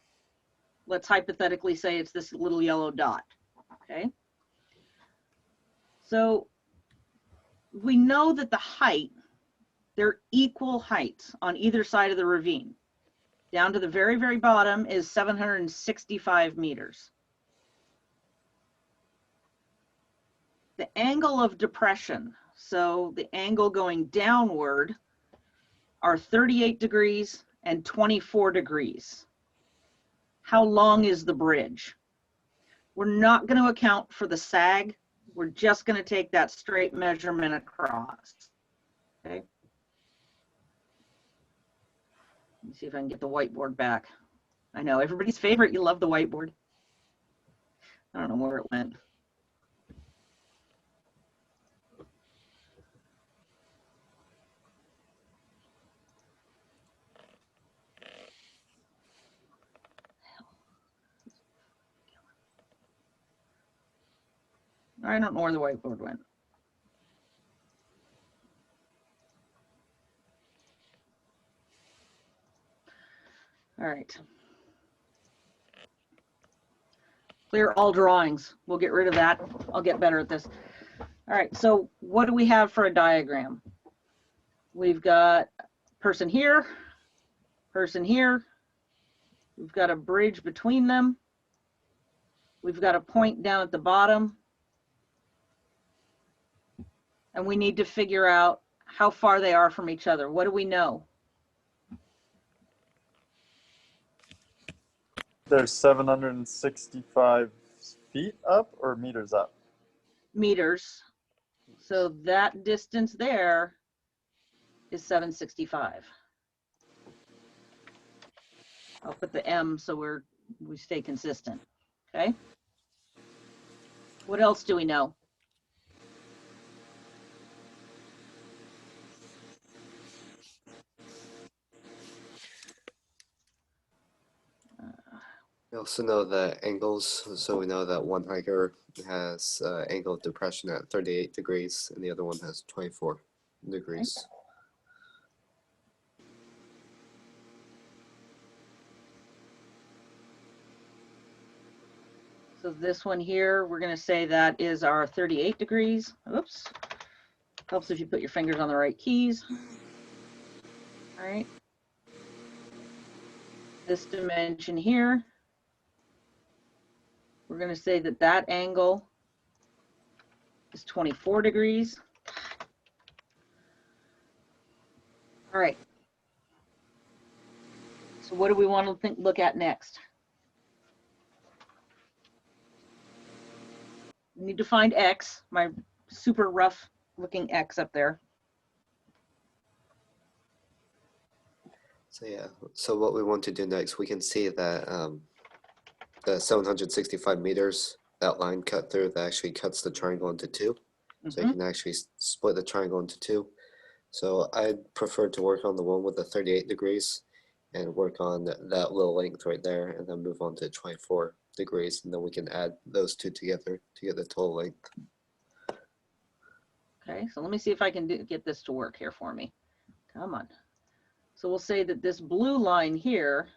Let's hypothetically say it's this little yellow dot, okay? So we know that the height, they're equal heights on either side of the ravine. Down to the very, very bottom is 765 meters. The angle of depression, so the angle going downward, are 38 degrees and 24 degrees. How long is the bridge? We're not going to account for the sag. We're just going to take that straight measurement across. Okay. Let me see if I can get the whiteboard back. I know everybody's favorite. You love the whiteboard. I don't know where it went. I don't know where the whiteboard went. All right. Clear all drawings. We'll get rid of that. I'll get better at this. All right, so what do we have for a diagram? We've got person here, person here. We've got a bridge between them. We've got a point down at the bottom. And we need to figure out how far they are from each other. What do we know? They're 765 feet up or meters up? Meters. So that distance there is 765. I'll put the M so we stay consistent. Okay. What else do we know? We also know the angles, so we know that one hiker has angle of depression at 38 degrees and the other one has 24 degrees. Okay. So this one here, we're going to say that is our 38 degrees. Oops. Helps if you put your fingers on the right keys. All right. This dimension here, we're going to say that that angle is 24 degrees. All right. So what do we want to look at next? We need to find X, my super rough looking X up there. So yeah, so what we want to do next, we can see that the 765 meters, that line cut through, that actually cuts the triangle into two. So you can actually split the triangle into two. So I'd prefer to work on the one with the 38 degrees. and work on that little length right there, and then move on to 24 degrees, and then we can add those two together to get the total length. Okay, so let me see if I can get this to work here for me. Come on. So we'll say that this blue line here,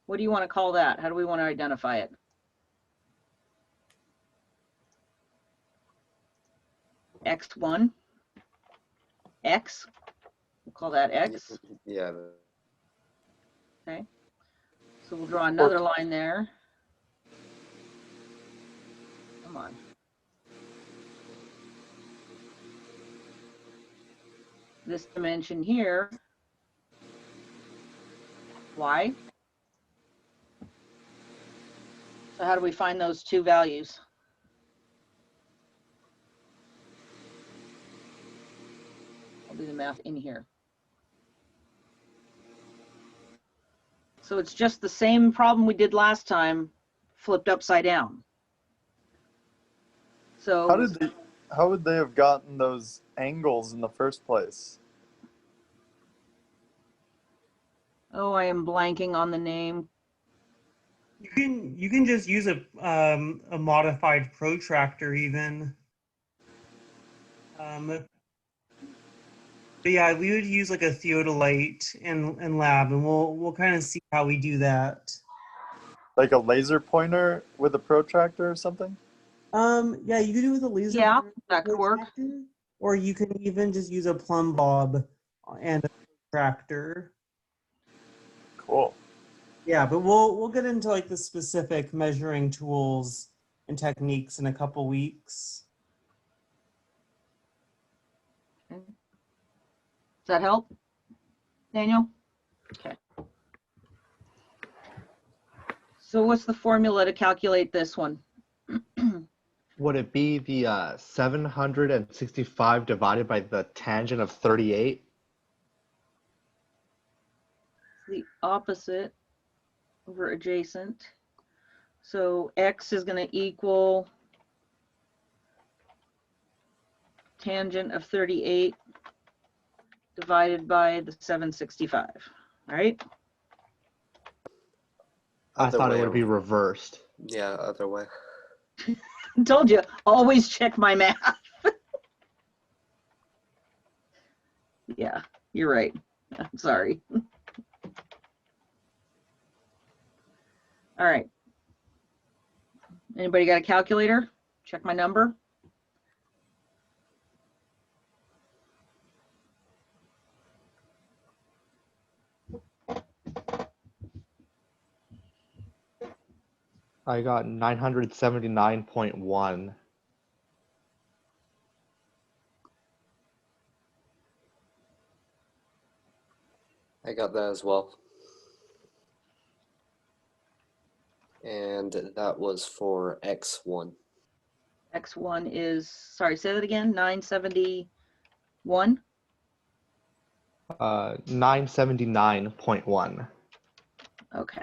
what do you want to call that? How do we want to identify it? X1, X, we'll call that X. Yeah. Okay, so we'll draw another line there. Come on. This dimension here, Y. So how do we find those two values? I'll do the math in here. So it's just the same problem we did last time, flipped upside down. So how would they have gotten those angles in the first place? oh, I am blanking on the name. You can just use a modified protractor even. But yeah, we would use like a theodolite in lab, and we'll kind of see how we do that. Like a laser pointer with a protractor or something? Yeah, you could do it with a laser Yeah, pointer that could work. protractor, or you can even just use a plumb bob and a protractor. Cool. Yeah, but we'll get into like the specific measuring tools and techniques in a couple weeks. Does that help, Daniel? Okay. So what's the formula to calculate this one? Would it be the 765 divided by the tangent of 38? The opposite over adjacent. So X is going to equal tangent of 38 divided by the 765, right? I Other thought it way would be around. reversed. Yeah, other way. Told you, always check my math. Yeah, you're right. I'm sorry. All right. Anybody got a calculator? Check my number. I got 979.1. I got that as well. And that was for X1. X1 is, sorry, say that again, 971? 979.1. Okay.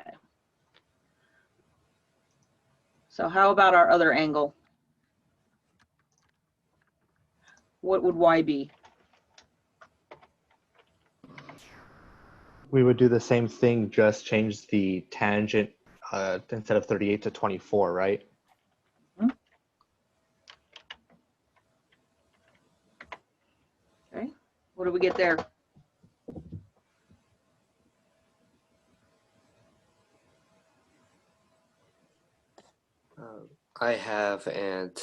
So how about our other angle? What would Y be? We would do the same thing, just change the tangent instead of 38 to 24, right? Okay, what do we get there? I have, and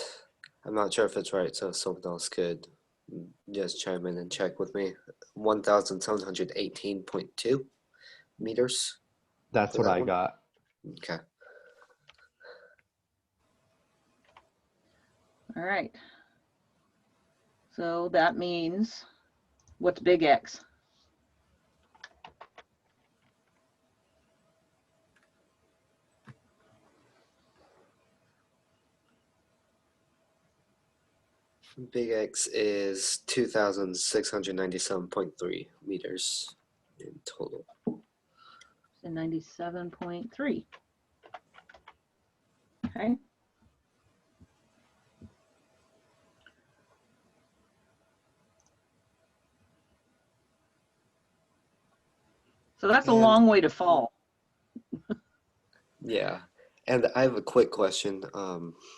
I'm not sure if it's right, so someone else could just chime in and check with me. 1,718.2 meters. That's what that I one? got. Okay. All right. So that means, what's big X? Big X is 2,697.3 meters in total. So 97.3. Okay. So that's a And- long way to fall. Yeah. And I have a quick question.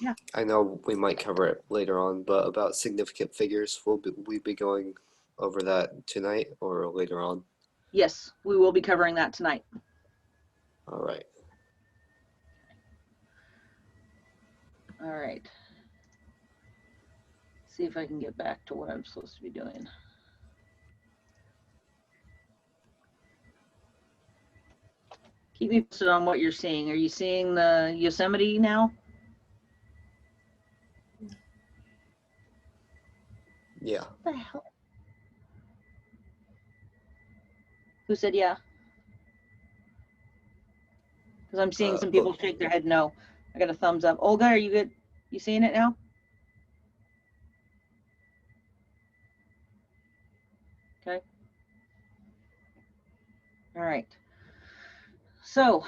Yeah. I know we might cover it later on, but about significant figures, will we be going over that tonight or later on? Yes, we will be covering that tonight. All right. All right. See if I can get back to what I'm supposed to be doing. Keep me posted on what you're seeing. Are you seeing the Yosemite now? Yeah. What the hell? Who said yeah? Because I'm seeing some people shake their head no. I got a thumbs up. Olga, are you good? You seeing it now? Okay. All right. So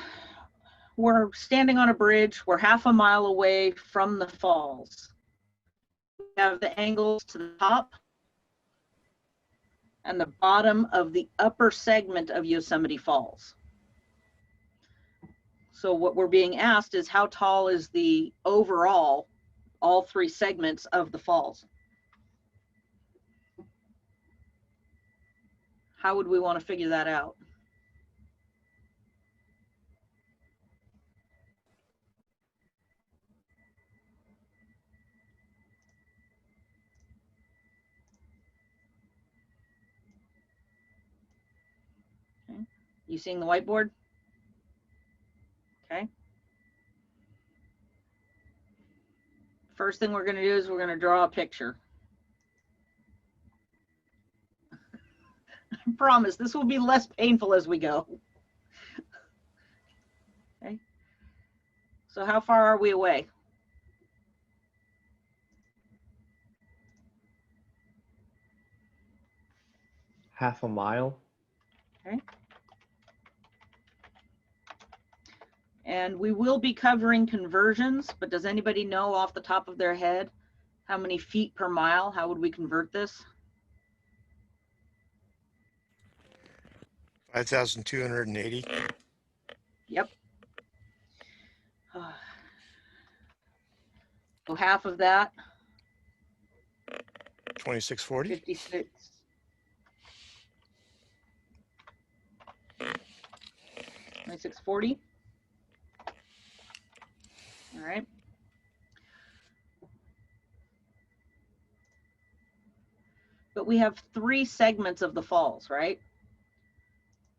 we're standing on a bridge. We're half a mile away from the falls. We have the angles to the top and the bottom of the upper segment of Yosemite Falls. So what we're being asked is how tall is the overall, all three segments of the falls? How would we want to figure that out? Okay. You seeing the whiteboard? Okay. First thing we're going to do is we're going to draw a picture. I promise this will be less painful as we go. Okay. So how far are we away? Half a mile. Okay. And we will be covering conversions, but does anybody know off the top of their head how many feet per mile? How would we convert this? 5,280. Yep. So half of that, 2640. 56. $26.40. All right. But we have three segments of the falls, right?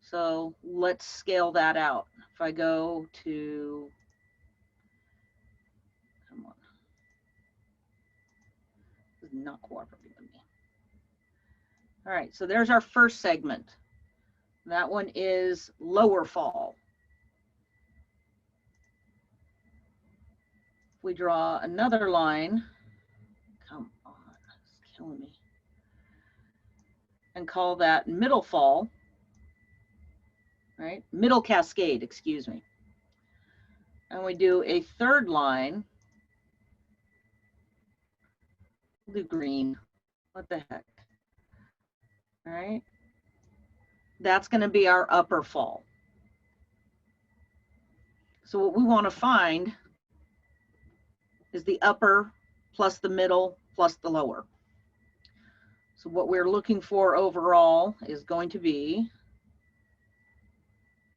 So let's scale that out. If I go to, come on, this is not cooperating with me. All right, so there's our first segment. That one is lower fall. If we draw another line, come on, it's killing me, and call that middle fall, right? Middle cascade, excuse me. And we do a third line, we'll do green, what the heck, all right? That's gonna be our upper fall. So what we wanna find is the upper plus the middle plus the lower. So what we're looking for overall is going to be,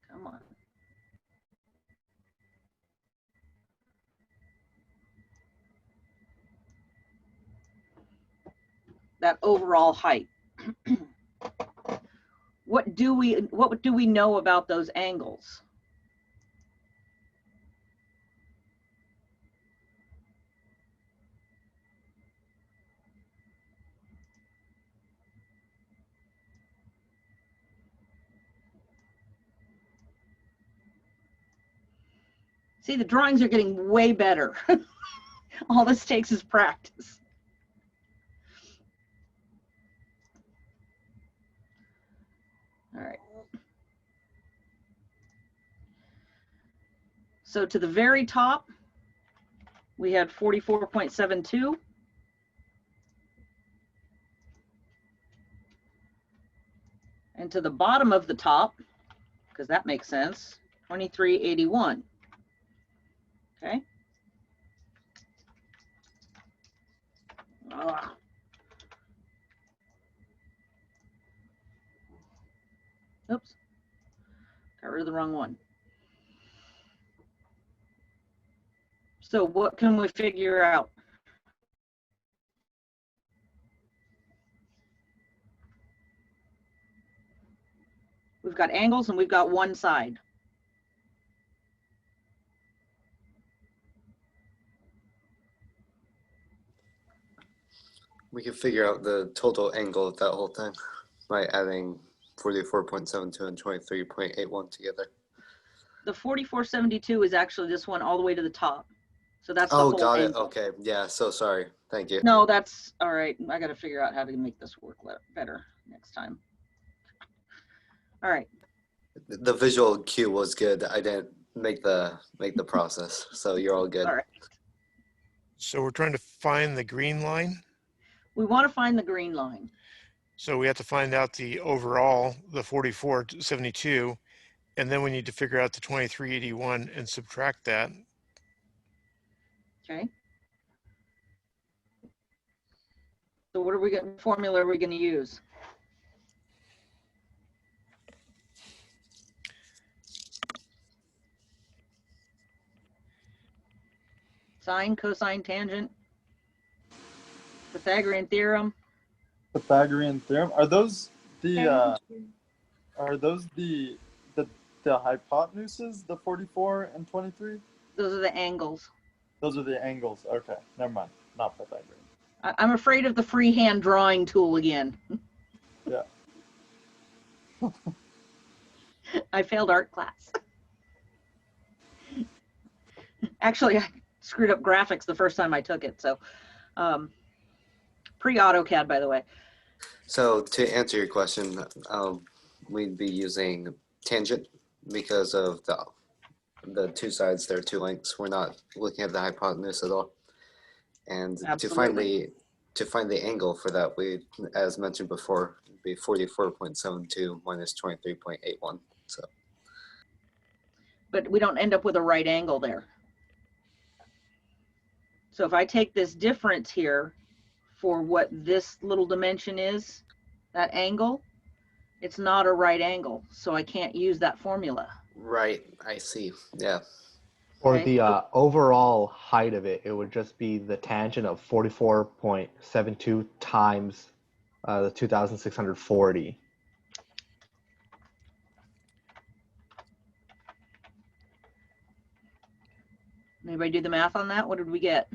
come on. That overall height. What do we know about those angles? See, the drawings are getting way better. All this takes is practice. All right. So to the very top, we had 44.72. And to the bottom of the top, because that makes sense. 2381. Okay. Ah. Oops. Got rid of the wrong one. So what can we figure out? We've got angles and we've got one side. We can figure out the total angle of that whole thing by adding 44.72 and 23.81 together. The 4472 is actually this one all the way to the top. So that's the Oh, whole got it. angle. Okay. Yeah. So sorry. Thank you. No, that's all right. I got to figure out how to make this work better next time. All right. The visual cue was good. I didn't make the process, so you're all good. All right. So we're trying to find the green line. We want to find the green line. So we have to find out the overall, the 4472, and then we need to figure out the 2381 and subtract that. Okay. So what formula are we going to use? Sine, cosine, tangent, Pythagorean theorem. Pythagorean theorem. Are those the hypotenuses, the 44 and 23? Those are the angles. Those are the angles. Okay, never mind. Not Pythagorean. I'm afraid of the freehand drawing tool again. Yeah. I failed art class. Actually, I screwed up graphics the first time I took it. So pre-AutoCAD, by the way. So to answer your question, we'd be using tangent because of the two sides. There are two lengths. We're not looking at the hypotenuse at all. And Absolutely. to find the angle for that, we, as mentioned before, would be 44.72 minus 23.81. So. But we don't end up with a right angle there. So if I take this difference here for what this little dimension is, that angle, it's not a right angle. So I can't use that formula. Right, I see. Yeah. For Okay. the overall height of it, it would just be the tangent of 44.72 times the 2,640. Anybody do the math on that? What did we get?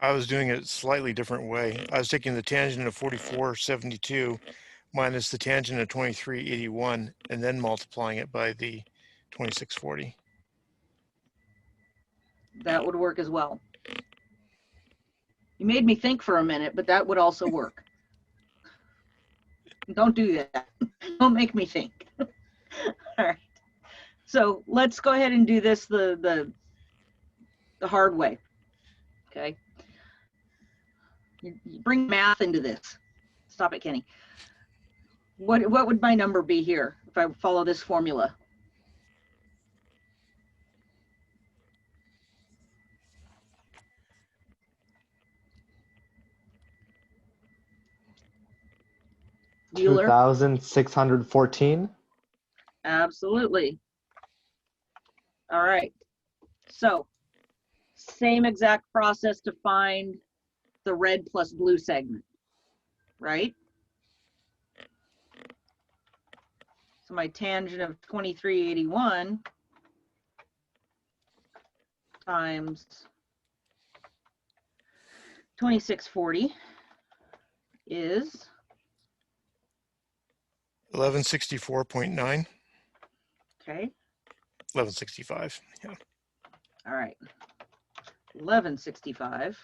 I was doing it a slightly different way. I was taking the tangent of 4472 minus the tangent of 2381 and then multiplying it by the 2640. That would work as well. You made me think for a minute, but that would also work. Don't do that. Don't make me think. All right. So let's go ahead and do this the hard way. Okay. You bring math into this. Stop it, Kenny. What would my number be here if I follow this formula? Bueller? 2,614. Absolutely. All right. So same exact process to find the red plus blue segment, right? So my tangent of 2381 times 2640 is 1164.9, okay. 1165. Yeah. All right. 1165.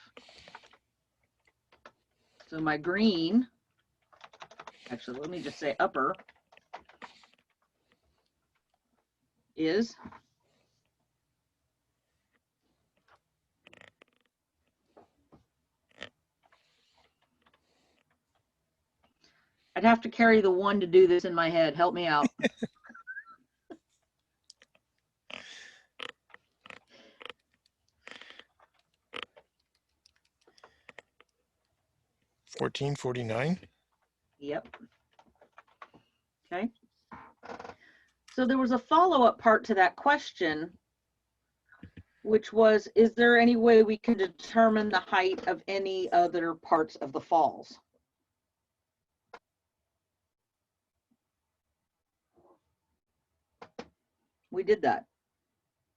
So my green, actually, let me just say upper, is I'd have to carry the 1 to do this in my head. Help me out. 1449. Yep. Okay. So there was a follow-up part to that question, which was, is there any way we can determine the height of any other parts of the falls? We did that.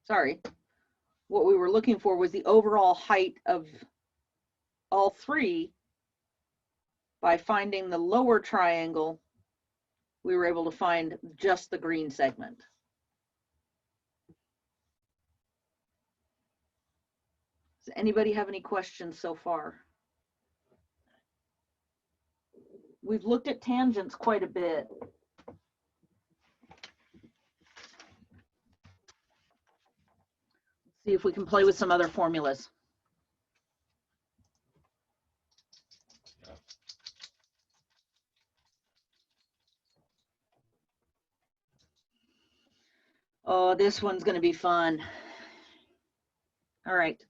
Sorry. What we were looking for was the overall height of all 3. By finding the lower triangle, we were able to find just the green segment. Does anybody have any questions so far? We've looked at tangents quite a bit. See if we can play with some other formulas. Oh, this one's going to be fun. All right.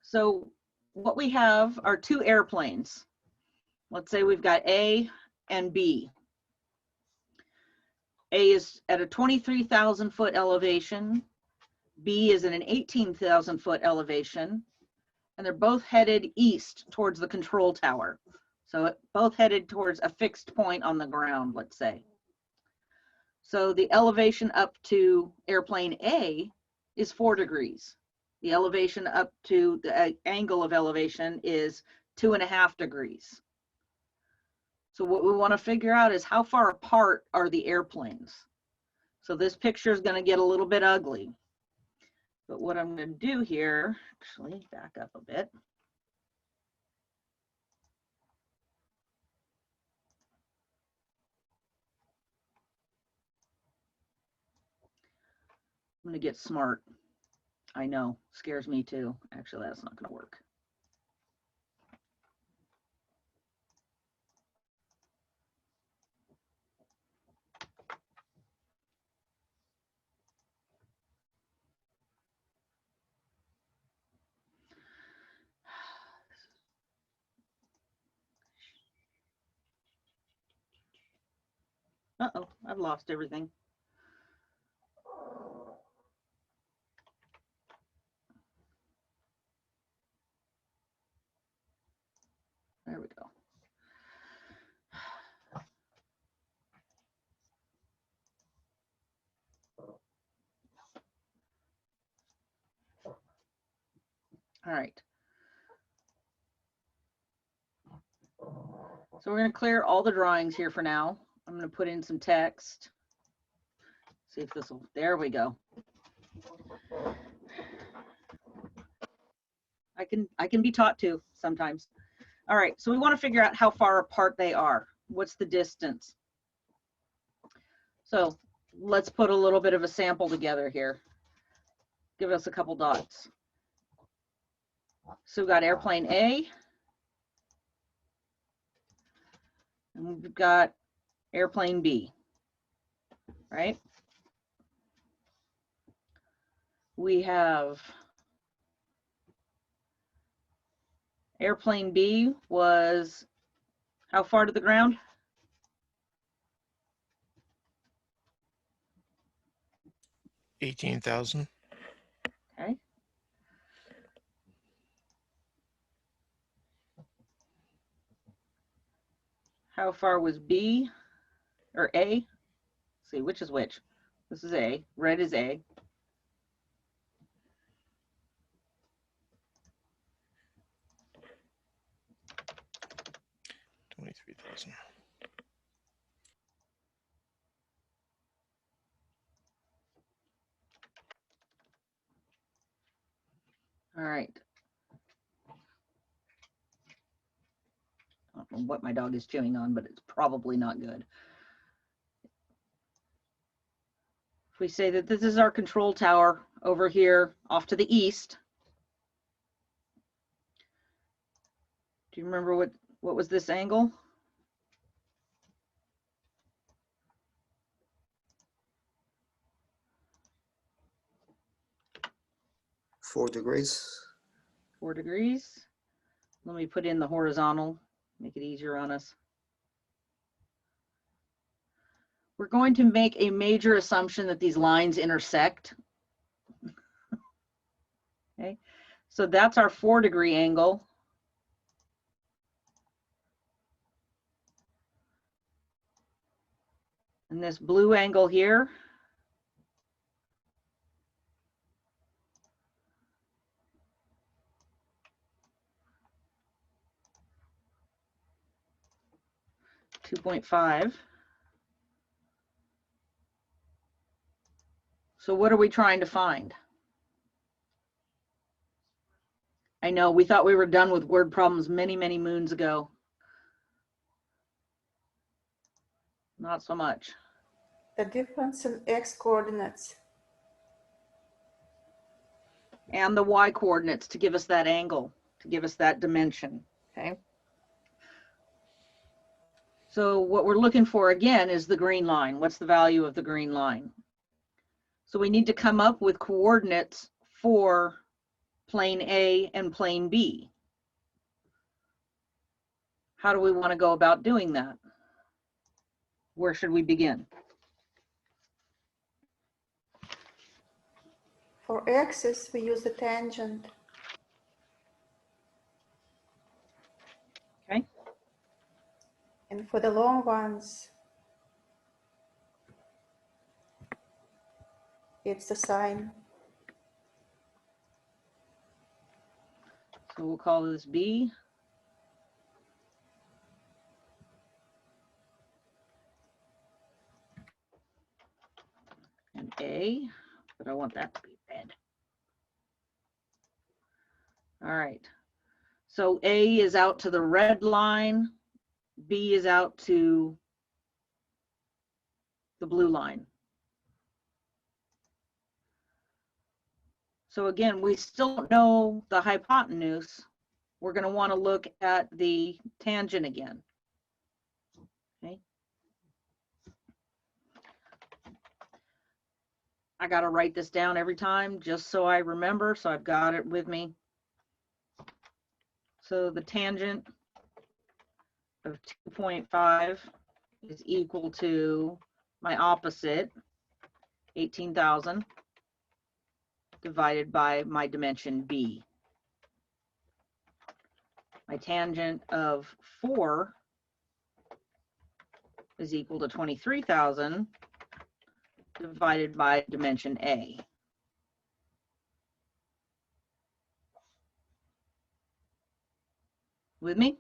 So what we have are 2 airplanes. Let's say we've got A and B. A is at a 23,000 foot elevation. B is at an 18,000 foot elevation. And they're both headed east towards the control tower. So both headed towards a fixed point on the ground, let's say. So the elevation up to airplane A is 4 degrees. The elevation up to the angle of elevation is 2.5 degrees. So what we want to figure out is how far apart are the airplanes. So this picture is going to get a little bit ugly. But what I'm going to do here, actually back up a bit. I'm going to get smart. I know, scares me too. Actually, that's not going to work. Uh-oh, I've lost everything. There we go. All right. So we're going to clear all the drawings here for now. I'm going to put in some text. See if this will, there we go. I can be taught to sometimes. All right, so we want to figure out how far apart they are. What's the distance? So let's put a little bit of a sample together here. Give us a couple dots. So we've got airplane A, and we've got airplane B, right? We have airplane B was how far to the ground? $18,000. Okay. How far was B or A? Let's see, which is which? This is A, red is A. $23,000. All right. I don't know what my dog is chewing on, but it's probably not good. If we say that this is our control tower over here off to the east. Do you remember what was this angle? 4 degrees. 4 degrees. Let me put in the horizontal, make it easier on us. We're going to make a major assumption that these lines intersect. Okay, so that's our 4-degree angle. And this blue angle here, .5. So what are we trying to find? I know we thought we were done with word problems many, many moons ago. Not so much. The difference in x coordinates. And the y coordinates to give us that angle, to give us that dimension, okay? So what we're looking for again is the green line. What's the value of the green line? So we need to come up with coordinates for plane A and plane B. How do we want to go about doing that? Where should we begin? For x's, we use the tangent. Okay. And for the long ones, it's the sine. So we'll call this B. And A, but I want that to be red. All right. So A is out to the red line, B is out to the blue line. So again, we still don't know the hypotenuse. We're going to want to look at the tangent again. Okay. I got to write this down every time just so I remember, so I've got it with me. So the tangent of 2.5 is equal to my opposite, 18,000, divided by my dimension B. My tangent of 4 is equal to 23,000 divided by dimension A. With me?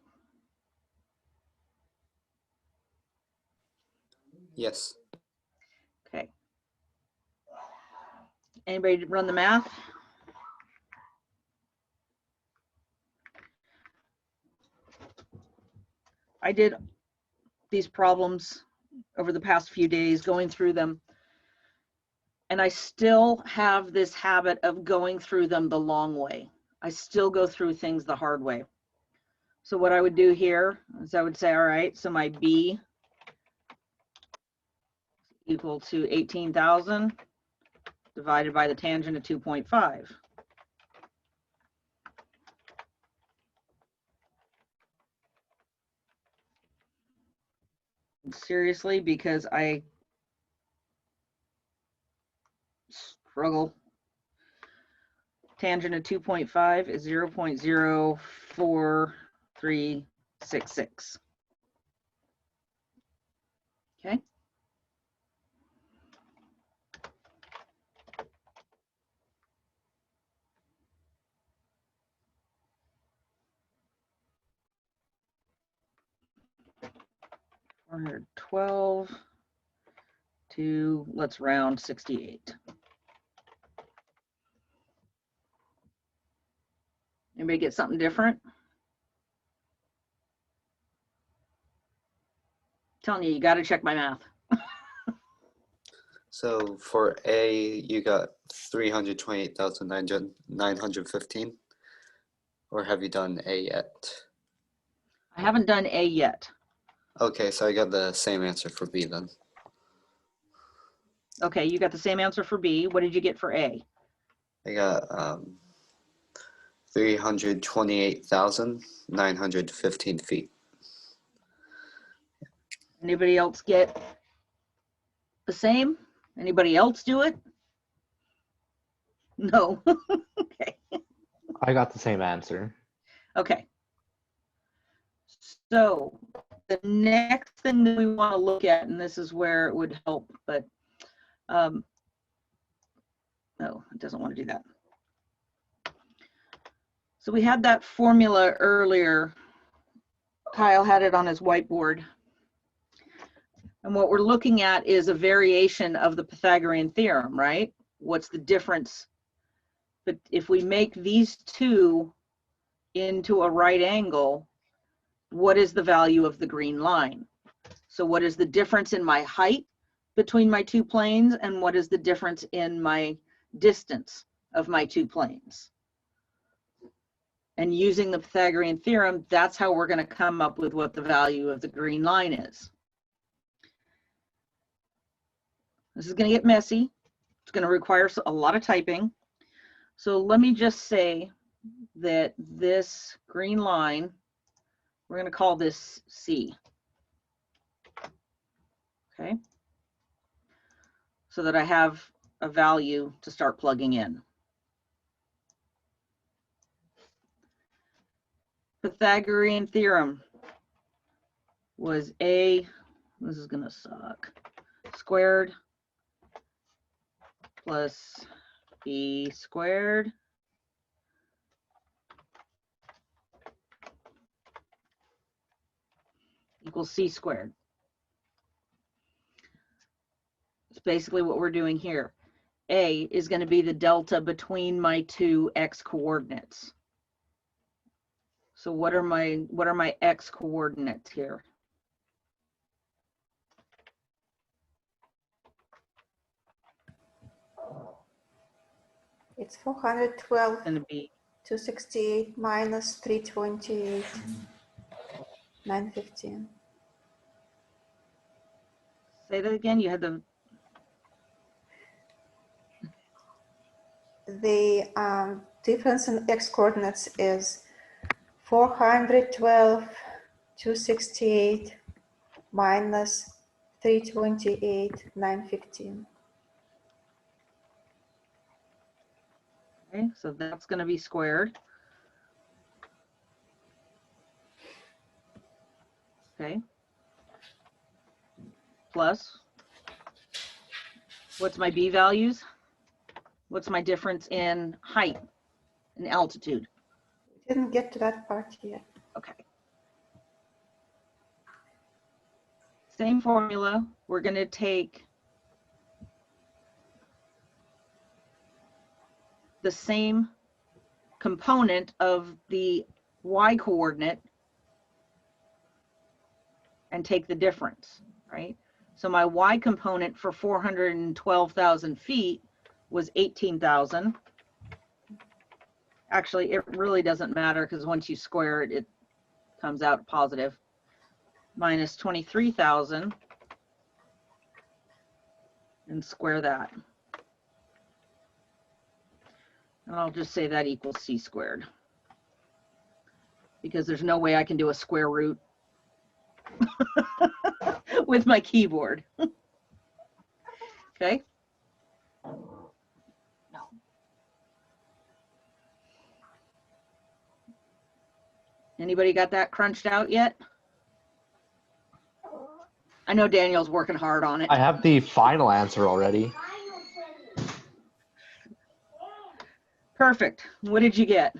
Yes. Okay. Anybody run the math? I did these problems over the past few days, going through them, and I still have this habit of going through them the long way. I still go through things the hard way. So what I would do here is I would say, all right, so my B equal to 18,000 divided by the tangent of 2.5. Seriously, because I struggle. Tangent of 2.5 is 0.04366. Okay. $412 to, let's round, 68. Anybody get something different? Telling you, you got to check my math. So for A, you got 328,915, or have you done A yet? I haven't done A yet. Okay, so I got the same answer for B then. Okay, you got the same answer for B. What did you get for A? I got 328,915 feet. Anybody else get the same? Anybody else do it? No. Okay. I got the same answer. Okay. So the next thing that we want to look at, and this is where it would help, but no, it doesn't want to do that. So we had that formula earlier. Kyle had it on his whiteboard. And what we're looking at is a variation of the Pythagorean theorem, right? What's the difference? But if we make these two into a right angle, what is the value of the green line? So what is the difference in my height between my two planes, and what is the difference in my distance of my two planes? And using the Pythagorean theorem, that's how we're going to come up with what the value of the green line is. This is going to get messy. It's going to require a lot of typing. So let me just say that this green line, we're going to call this C. Okay. So that I have a value to start plugging in. Pythagorean theorem was A, this is going to suck, squared plus B squared equals C squared. It's basically what we're doing here. A is going to be the delta between my two x coordinates. So what are my x coordinates here? It's 412, It's going to be 268 minus 328, 915. say that again. You had The difference in x coordinates is 412, 268 minus 328, 915. okay, so that's going to be squared. Okay. Plus, what's my B values? What's my difference in height and altitude? Didn't get to that part yet. Okay. Same formula. We're going to take the same component of the y coordinate and take the difference, right? So my y component for 412,000 feet was 18,000. Actually, it really doesn't matter because once you square it, it comes out positive. Minus 23,000 and square that. And I'll just say that equals C squared because there's no way I can do a square root with my keyboard. Okay. No. Anybody got that crunched out yet? I know Daniel's working hard on it. I have the final answer already. Perfect. What did you get?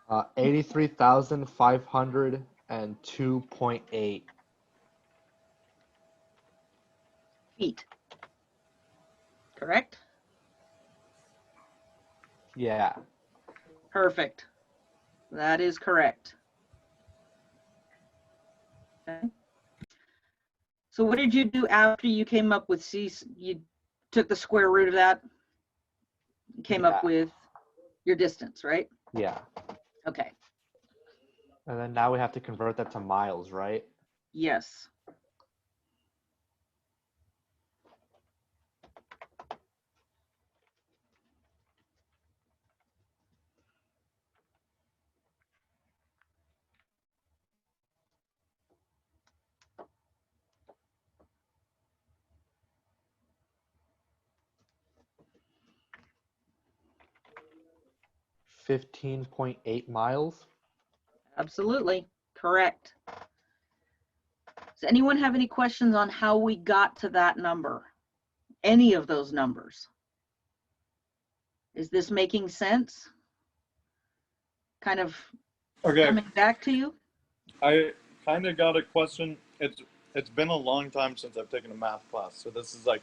83,502.8. Feet. Correct? Yeah. Perfect. That is correct. Okay. So what did you do after you came up with C? You took the square root of that, came up Yeah. with your distance, right? Yeah. Okay. And then now we have to convert that to miles, right? Yes. 15.8 miles. Absolutely, correct. Does anyone have any questions on how we got to that number? Any of those numbers? Is this making sense? Kind of Okay, coming back to you? I kind of got a question. It's been a long time since I've taken a math class, so this is like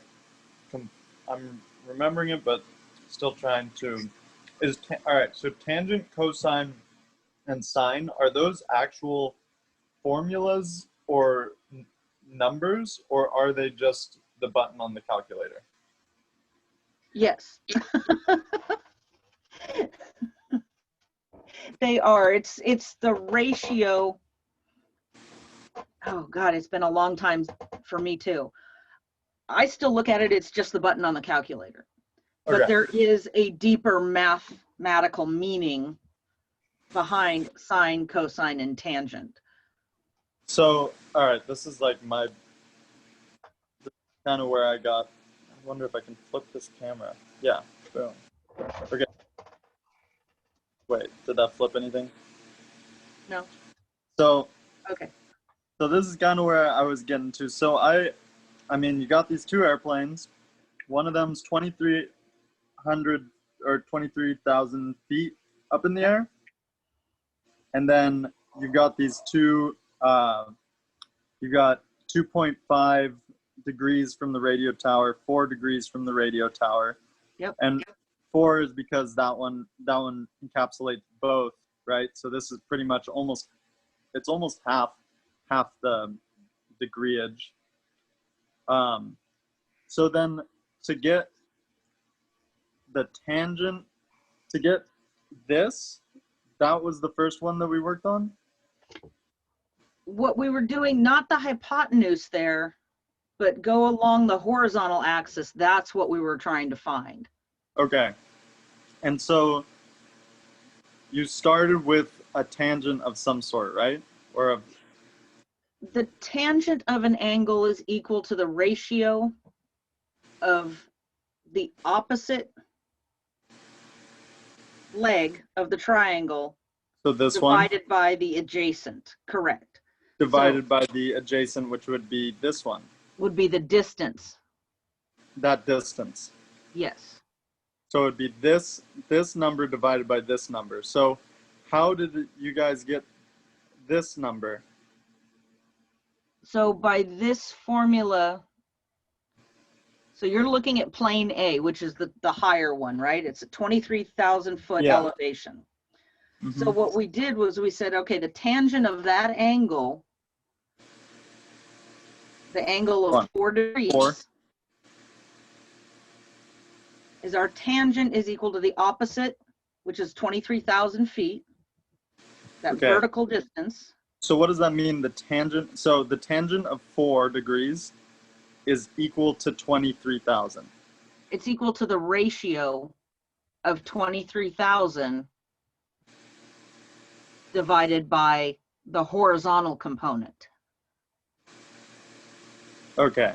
I'm remembering it, but still trying to. All right? So tangent, cosine, and sine, are those actual formulas or numbers, or are they just the button on the calculator? Yes. They are. It's the ratio. Oh God, it's been a long time for me too. I still look at it, it's just the button on the calculator. But Okay. there is a deeper mathematical meaning behind sine, cosine, and tangent. So, all right, this is like kind of where I got. I wonder if I can flip this camera. Yeah, boom. Okay. Wait, did that flip anything? No? So, Okay. so this is kind of where I was getting to. So I mean, you got these two airplanes. One of them's 2,300 or 23,000 feet up in the air, and then you've got these two. You got 2.5 degrees from the radio tower, 4 degrees from the radio tower. Yep. And 4 is because that one encapsulates both, right? So this is pretty much almost half the degreeage. So then to get the tangent, to get this, that was the first one that we worked on? What we were doing, not the hypotenuse there, but go along the horizontal axis, that's what we were trying to find. Okay. And so you started with a tangent of some sort, right? Or The tangent of an angle is equal to the ratio of the opposite leg of the triangle so this one divided by the adjacent, correct. divided by the adjacent, which would be this one, Would be the distance, that distance. yes. So it would be this number divided by this number. So how did you guys get this number? So by this formula, so you're looking at plane A, which is the higher one, right? It's a 23,000 foot Yeah. elevation. Mm-hmm. So what we did was we said, okay, the tangent of that angle, the angle of 4 degrees, 4. is our tangent is equal to the opposite, which is 23,000 feet, that Okay. vertical distance. So what does that mean? The tangent, so the tangent of 4 degrees is equal to 23,000. It's equal to the ratio of 23,000 divided by the horizontal component. Okay.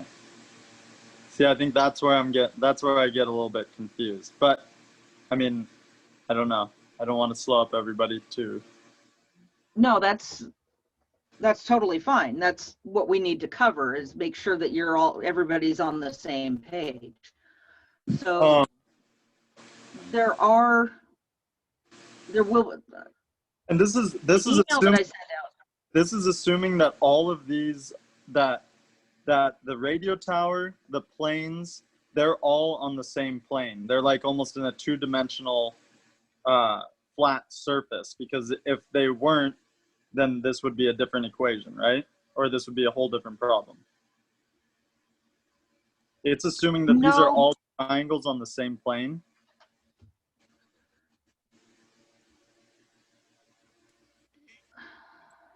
See, I think that's where I get a little bit confused. But I mean, I don't know. I don't want to slow up everybody too. No, that's totally fine. That's what we need to cover, is make sure that everybody's on the same page. So there will. And this is assuming that all of these, that the radio tower, the planes, they're all on the same plane. They're like almost in a two-dimensional flat surface, because if they weren't, then this would be a different equation, right? Or this would be a whole different problem. It's assuming that these are all triangles on the same plane.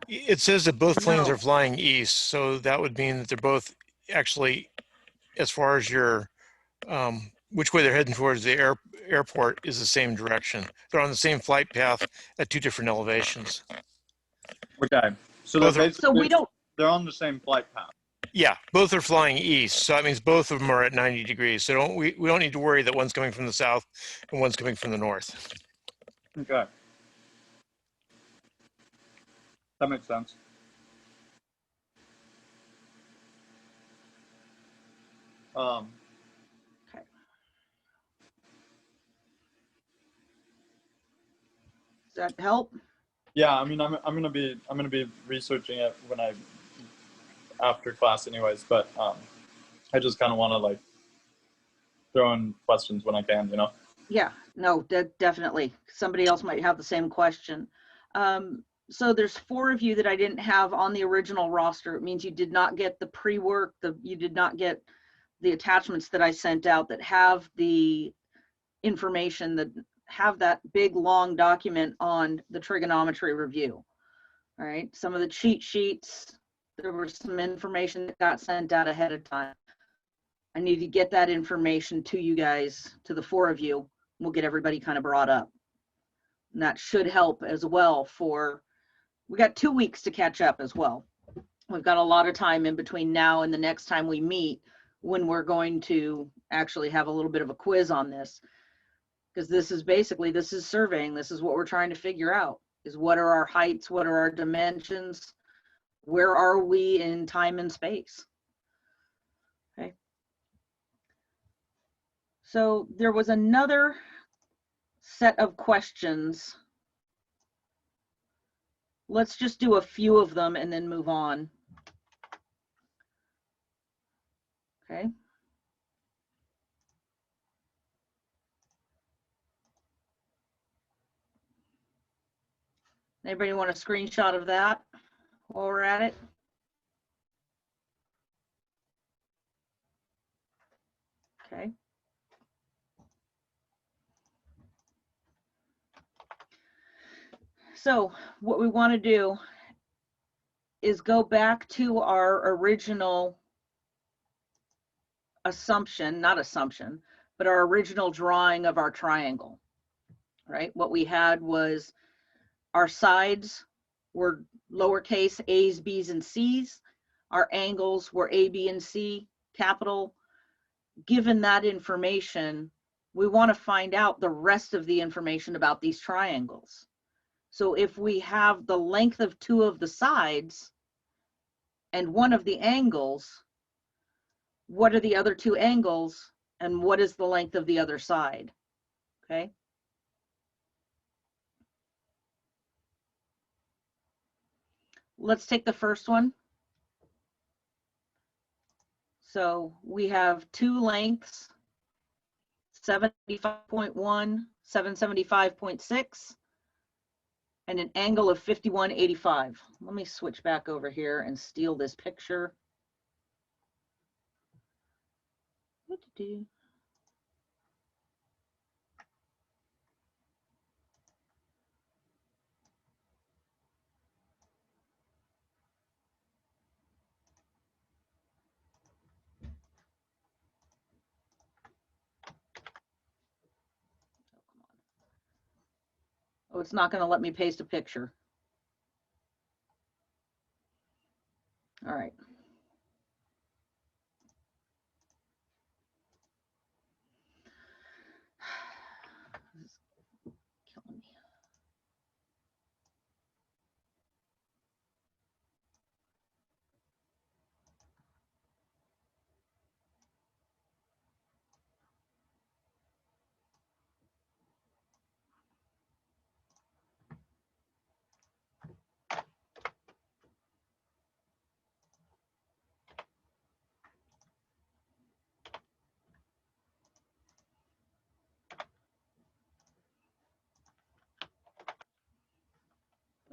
It says that both planes are flying east, so that would mean that they're both actually, as far as your which way they're heading towards the airport is the same direction. They're on the same flight path at two different elevations. Okay, so they're on the same flight path. Yeah, both are flying east, so that means both of them are at 90 degrees. So we don't need to worry that one's coming from the south and one's coming from the north. Okay. That makes sense. Okay. Does that help? Yeah, I mean, I'm gonna be researching it when I after class, anyways. But I just kind of want to like throw in questions when I can, you know. Yeah, no, definitely. Somebody else might have the same question. So there's 4 of you that I didn't have on the original roster. It means you did not get the pre-work, you did not get the attachments that I sent out that have the information, that have that big long document on the trigonometry review. All right, some of the cheat sheets, there was some information that got sent out ahead of time. I need to get that information to you guys, to the 4 of you. We'll get everybody kind of brought up. And that should help as well for, we got 2 weeks to catch up as well. We've got a lot of time in between now and the next time we meet, when we're going to actually have a little bit of a quiz on this. Because this is basically, this is surveying. This is what we're trying to figure out, is what are our heights? What are our dimensions? Where are we in time and space? Okay. So there was another set of questions. Let's just do a few of them and then move on. Okay. Anybody want a screenshot of that while we're at it? Okay. So what we want to do is go back to our original assumption, not assumption, but our original drawing of our triangle, right? What we had was our sides were lowercase a's, b's, and c's. Our angles were A, B, and C, capital. Given that information, we want to find out the rest of the information about these triangles. So if we have the length of 2 of the sides and 1 of the angles, what are the other 2 angles and what is the length of the other side? Okay. Let's take the first one. So we have 2 lengths, 75.1, 775.6, and an angle of 51.85. Let me switch back over here and steal this picture. What to do? Oh, it's not going to let me paste a picture. All right. This is killing me.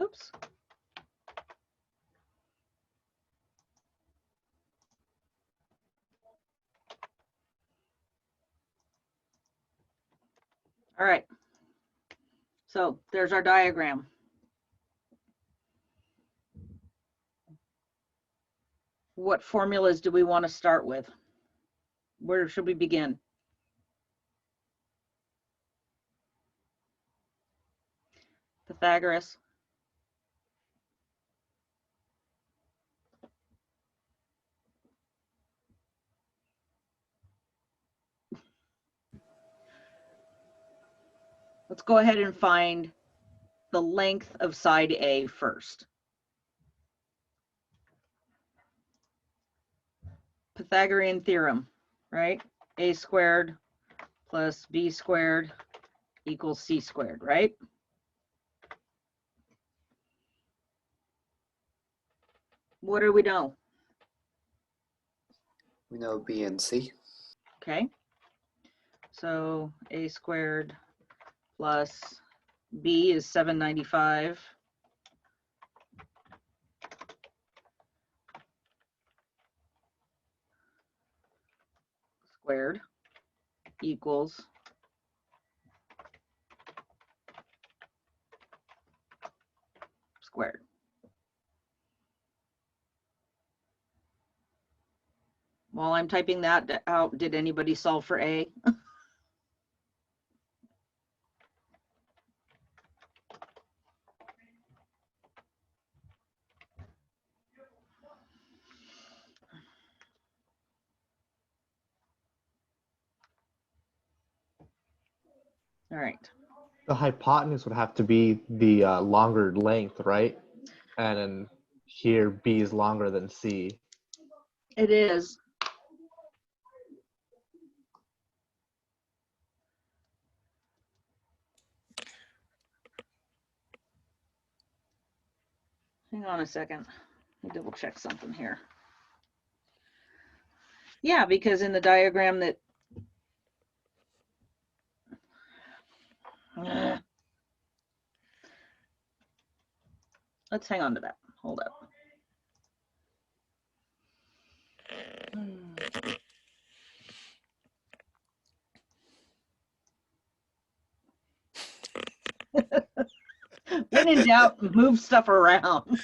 Oops. All right. So there's our diagram. What formulas do we want to start with? Where should we begin? Pythagoras. Let's go ahead and find the length of side A first. Pythagorean theorem, right? A squared plus B squared equals C squared, right? What do we know? We know B and C. Okay. So A squared plus B is 795. Squared equals squared. While I'm typing that out, did anybody solve for A? All right. The hypotenuse would have to be the longer length, right? And then here B is longer than C. It is. Hang on a second. Let me double check something here. Yeah, because in the diagram that let's hang on to that. Hold up. When in doubt, move stuff around.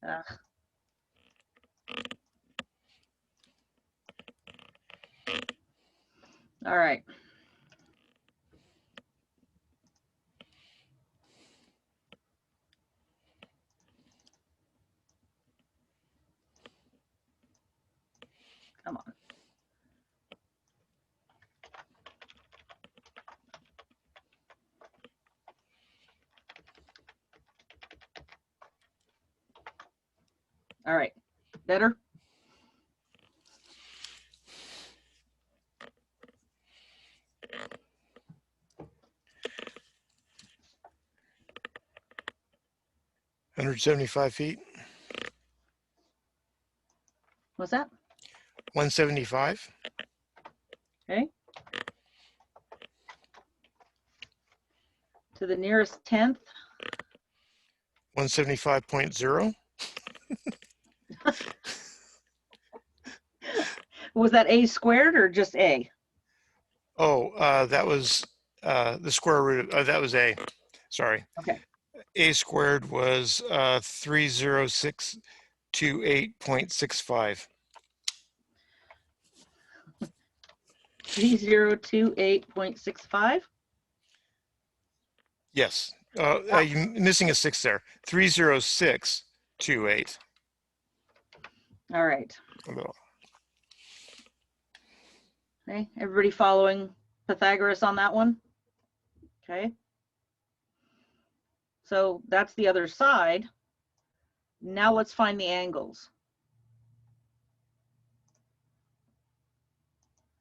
Ugh. All right. Come on. All right. Better? $175. What's that? 175. Okay. To the nearest tenth. 175.0. Was that A squared or just A? Oh, that was the square root of, that was A. Sorry. Okay. A squared was 30628.65. 3028.65. Yes. You're missing a 6 there. 30628. All right. Okay. Everybody following Pythagoras on that one? Okay. So that's the other side. Now let's find the angles.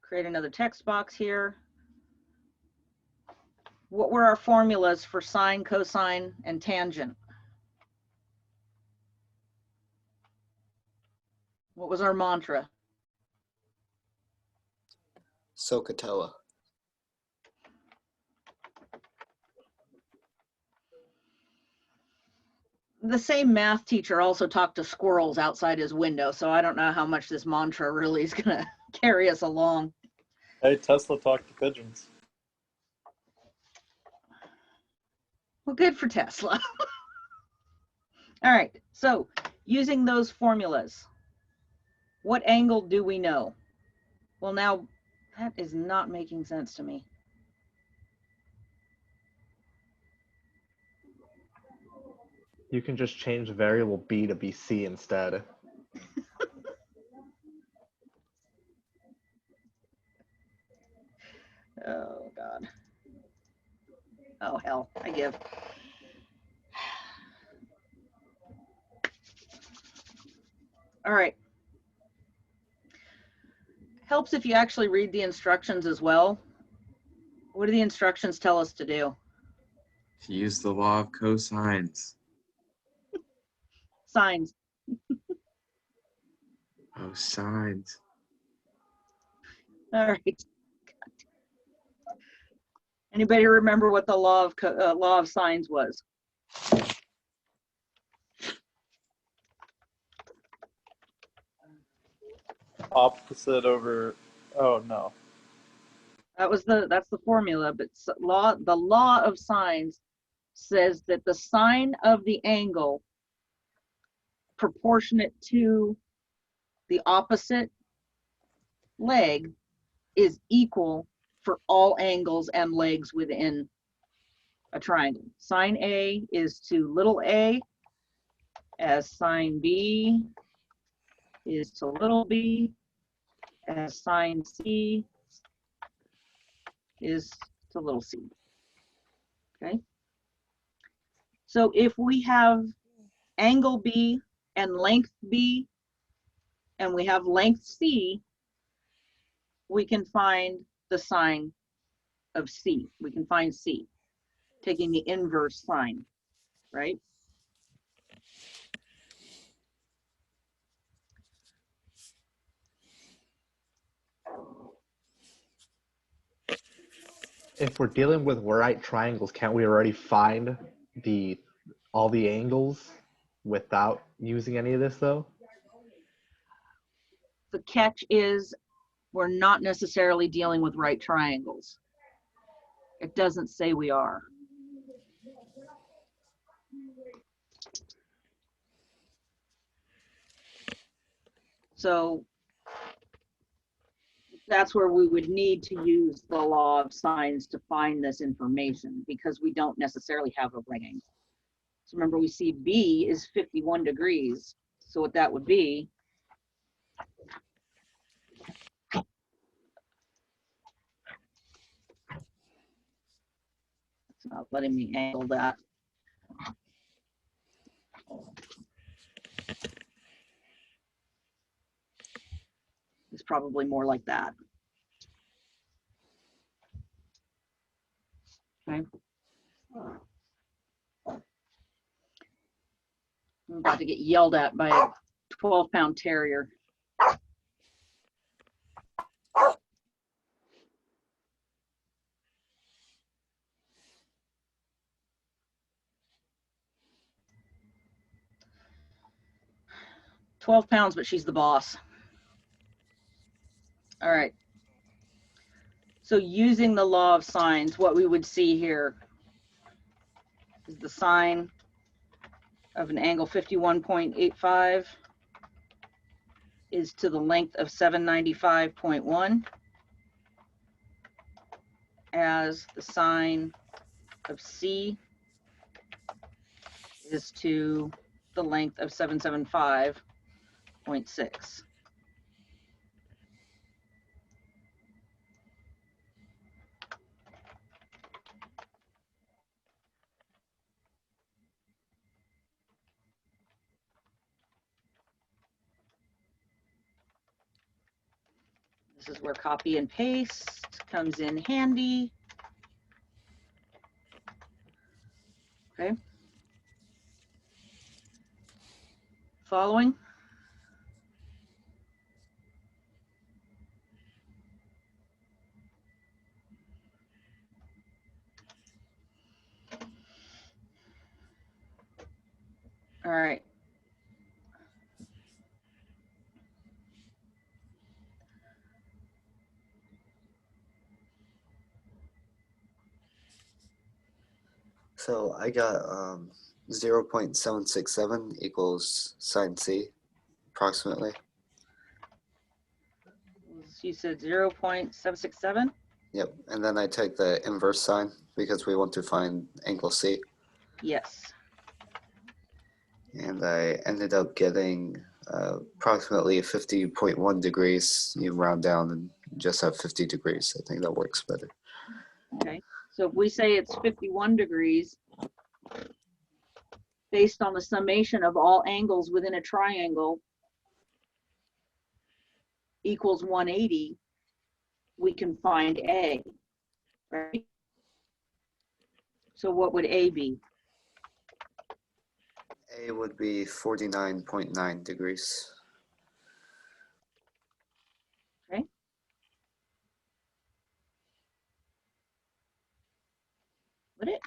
Create another text box here. What were our formulas for sine, cosine, and tangent? What was our mantra? SOHCAHTOA. The same math teacher also talked to squirrels outside his window, so I don't know how much this mantra really is going to carry us along. Hey, Tesla talked to pigeons. Well, good for Tesla. All right, so using those formulas, what angle do we know? Well, now that is not making sense to me. You can just change variable b to be c instead. Oh, God. Oh, hell, I give. All right. Helps if you actually read the instructions as well. What do the instructions tell us to do? To use the law of cosines. Signs. Oh, sines. All right. Anybody remember what the law of sines was? Opposite over, oh no. That's the formula, but the law of sines says that the sine of the angle proportionate to the opposite leg is equal for all angles and legs within a triangle. Sine A is to little a, as sine B is to little b, as sine C is to little c. Okay? So if we have angle B and length B, and we have length C, we can find the sine of C. We can find C, taking the inverse sine, right? If we're dealing with right triangles, can't we already find all the angles without using any of this though? The catch is we're not necessarily dealing with right triangles. It doesn't say we are. So that's where we would need to use the law of sines to find this information, because we don't necessarily have a right angle. So remember, we see B is 51 degrees. So what that would be, it's not letting me angle that. It's probably more like that. Okay. I'm about to get yelled at by a 12-pound terrier. £12, but she's the boss. All right. So using the law of sines, what we would see here is the sine of an angle 51.85 is to the length of 795.1, as the sine of C is to the length of 775.6. This is where copy and paste comes in handy. Okay. Following? All right. So I got 0.767 equals sine C, approximately. You said 0.767? Yep, and then I take the inverse sine because we want to find angle C. Yes. and I ended up getting approximately 50.1 degrees. You round down and just have 50 degrees. I think that works better. Okay, so if we say it's 51 degrees, based on the summation of all angles within a triangle equals 180, we can find A, right? So what would A be? A would be 49.9 degrees. Okay. Would it?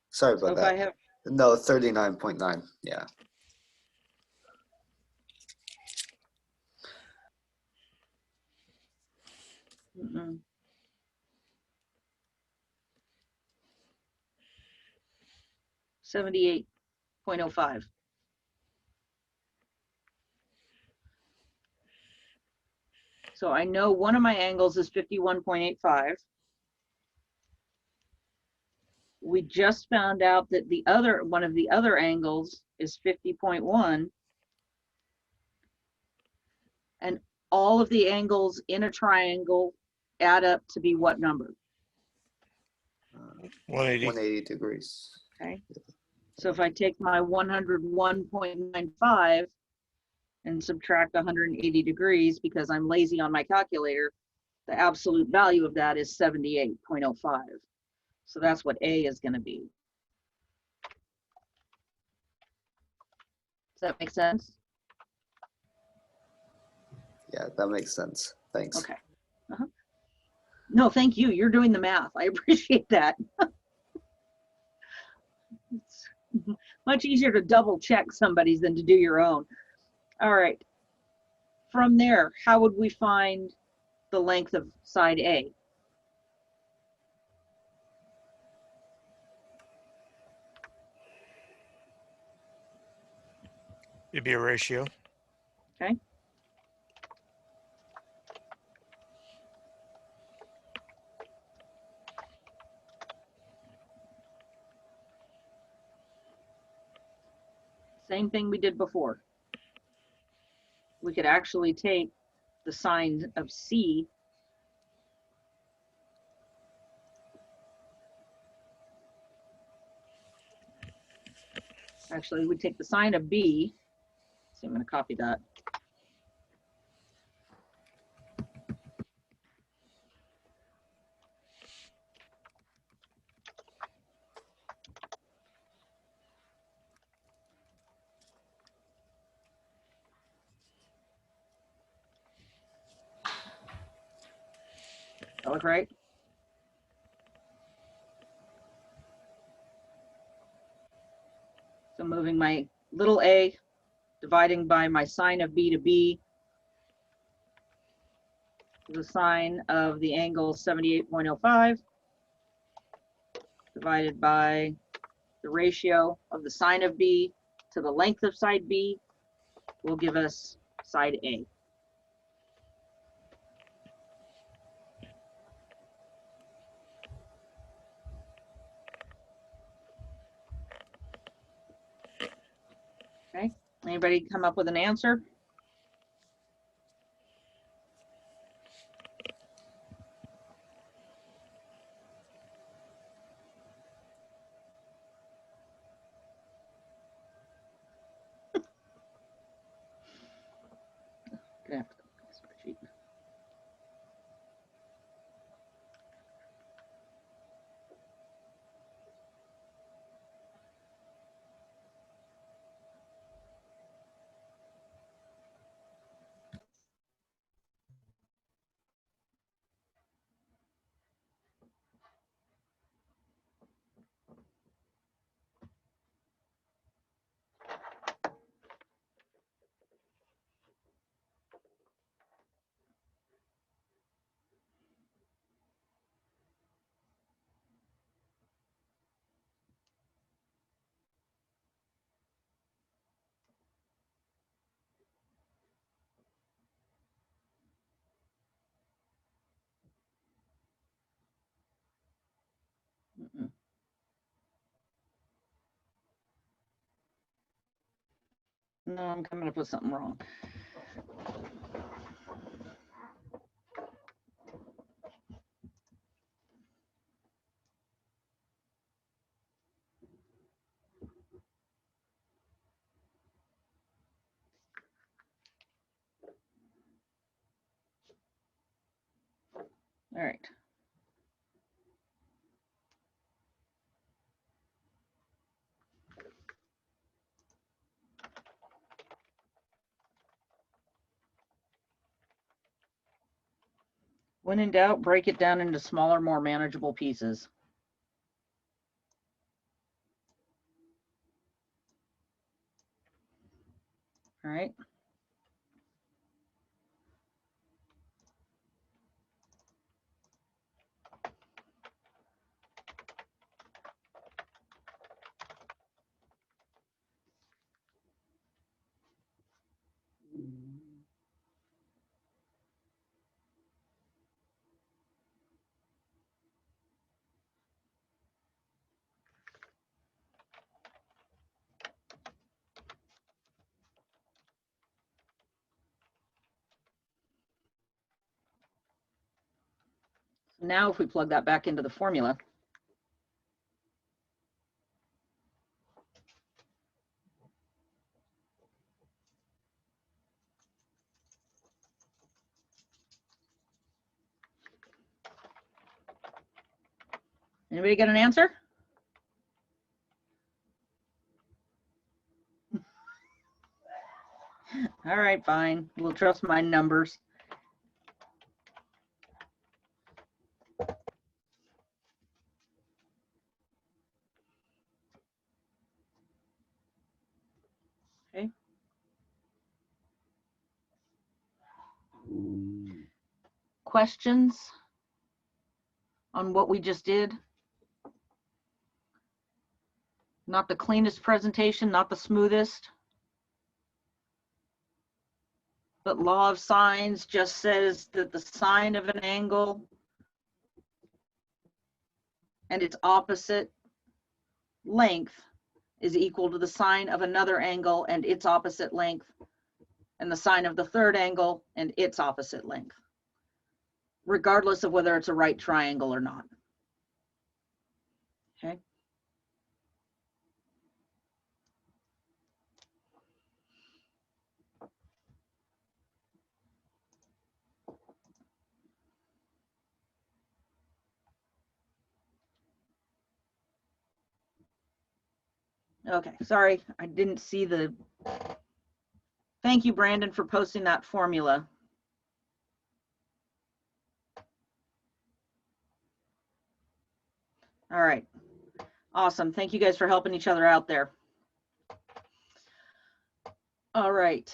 Sorry So about if I that. have, No, 39.9. Yeah. mm-mm. $78.05. So I know one of my angles is 51.85. We just found out that the other one of the other angles is 50.1. And all of the angles in a triangle add up to be what number? 180. 180 degrees. Okay. So if I take my 101.95 and subtract 180 degrees because I'm lazy on my calculator, the absolute value of that is 78.05. So that's what A is going to be. Does that make sense? Yeah, that makes sense. Thanks. Okay. No, thank you. You're doing the math. I appreciate that. It's much easier to double check somebody's than to do your own. All right. From there, how would we find the length of side A? It'd be a ratio. Okay. Same thing we did before. We could actually take the sine of C actually we take the sine of B. So I'm going to copy that. That look right? So moving my little a, dividing by my sine of B to B, the sine of the angle 78.05 divided by the ratio of the sine of B to the length of side B will give us side A. Okay, anybody come up with an answer? Gonna have to look at the spreadsheet. No, I'm coming up with something wrong. All right. When in doubt, break it down into smaller, more manageable pieces. All right. Now if we plug that back into the formula, anybody get an answer? All right, fine. We'll trust my numbers. Okay. Questions on what we just did? Not the cleanest presentation, not the smoothest. But law of sines just says that the sine of an angle and its opposite length is equal to the sine of another angle and its opposite length, and the sine of the third angle and its opposite length, regardless of whether it's a right triangle or not. Okay. Okay, sorry, I didn't see the, thank you, Brandon, for posting that formula. All right, awesome. Thank you guys for helping each other out there. All right,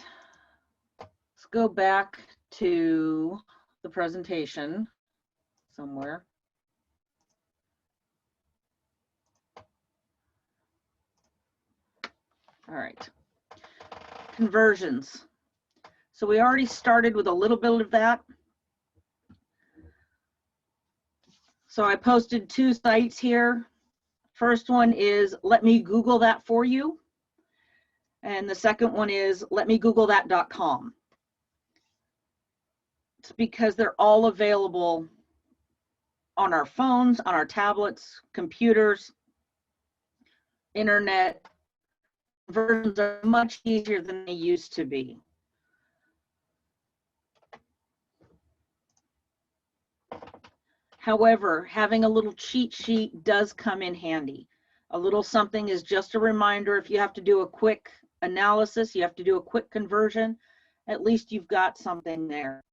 let's go back to the presentation somewhere. All right, conversions. So we already started with a little bit of that. So I posted 2 sites here. First one is let me Google that for you. And the second one is letmegooglethat.com. It's because they're all available on our phones, on our tablets, computers, internet. Versions are much easier than they used to be. However, having a little cheat sheet does come in handy. A little something is just a reminder if you have to do a quick analysis, you have to do a quick conversion, at least you've got something there.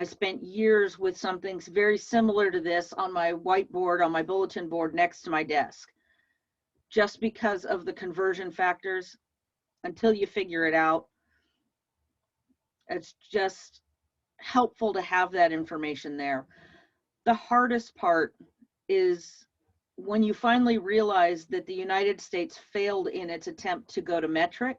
I spent years with something very similar to this on my whiteboard, on my bulletin board next to my desk. Just because of the conversion factors, until you figure it out, it's just helpful to have that information there. The hardest part is when you finally realize that the United States failed in its attempt to go to metric,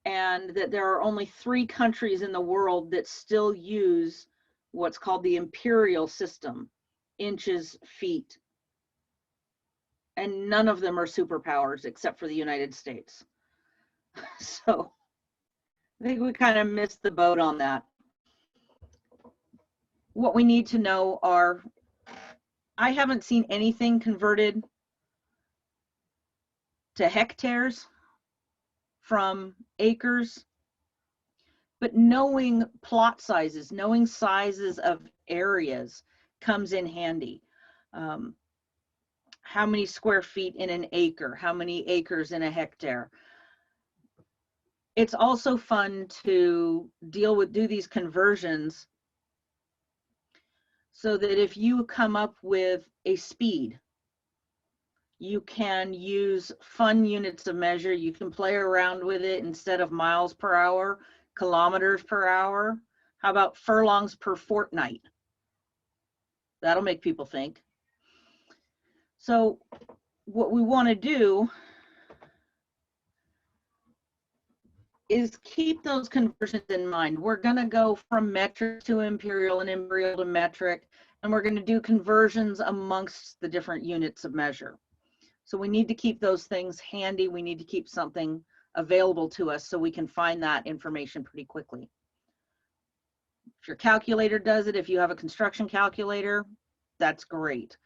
and that there are only 3 countries in the world that still use what's called the imperial system, inches, feet, and none of them are superpowers except for the United States. So I think we kind of missed the boat on that. What we need to know are, I haven't seen anything converted to hectares from acres, but knowing plot sizes, knowing sizes of areas comes in handy. How many square feet in an acre? How many acres in a hectare? It's also fun to do these conversions so that if you come up with a speed, you can use fun units of measure. You can play around with it instead of miles per hour, kilometers per hour. How about furlongs per fortnight? That'll make people think. So what we want to do is keep those conversions in mind. We're going to go from metric to imperial and imperial to metric, and we're going to do conversions amongst the different units of measure. So we need to keep those things handy. We need to keep something available to us so we can find that information pretty quickly. If your calculator does it, if you have a construction calculator, that's great.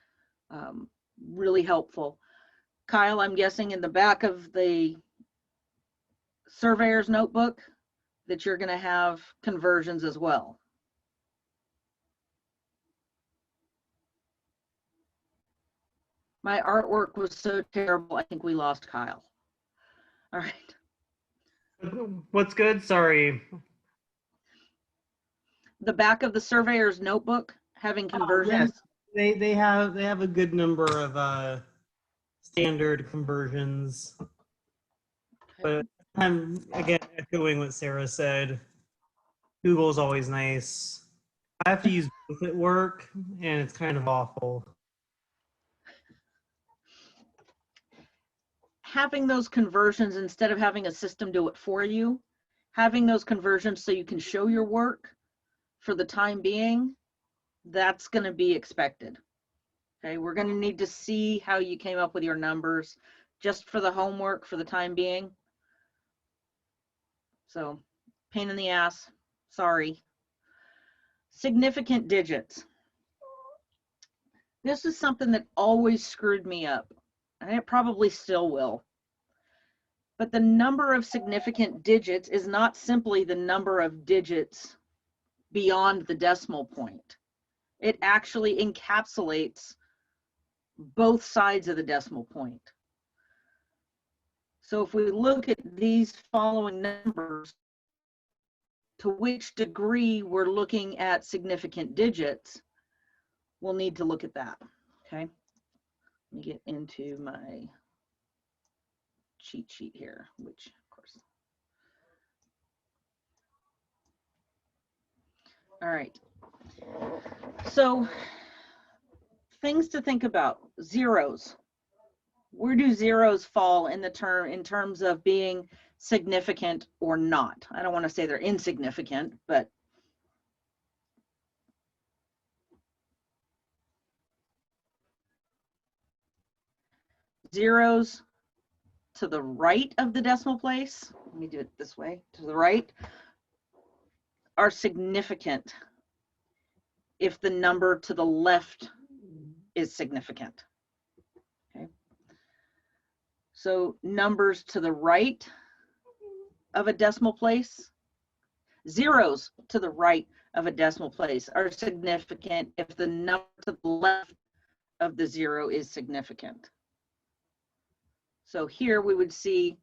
Really helpful. Kyle, I'm guessing in the back of the surveyor's notebook that you're going to have conversions as well. My artwork was so terrible, I think we lost Kyle. All right. What's good? Sorry. The back of the surveyor's notebook having conversions. Yes. They have a good number of standard conversions. But I'm again echoing what Sarah said. Google is always nice. I have to use both at work, and it's kind of awful. Having those conversions instead of having a system do it for you, having those conversions so you can show your work for the time being, that's going to be expected. Okay, we're going to need to see how you came up with your numbers just for the homework for the time being. So, pain in the ass, sorry. Significant digits. This is something that always screwed me up, and it probably still will. But the number of significant digits is not simply the number of digits beyond the decimal point. It actually encapsulates both sides of the decimal point. So if we look at these following numbers, to which degree we're looking at significant digits, we'll need to look at that, okay? Let me get into my cheat sheet here, which of course. All right. So things to think about. Zeros. Where do zeros fall in terms of being significant or not? I don't want to say they're insignificant, but zeros to the right of the decimal place, let me do it this way, to the right, are significant if the number to the left is significant. Okay. So numbers to the right of a decimal place, zeros to the right of a decimal place are significant if the number to the left of the zero is significant. So here we would see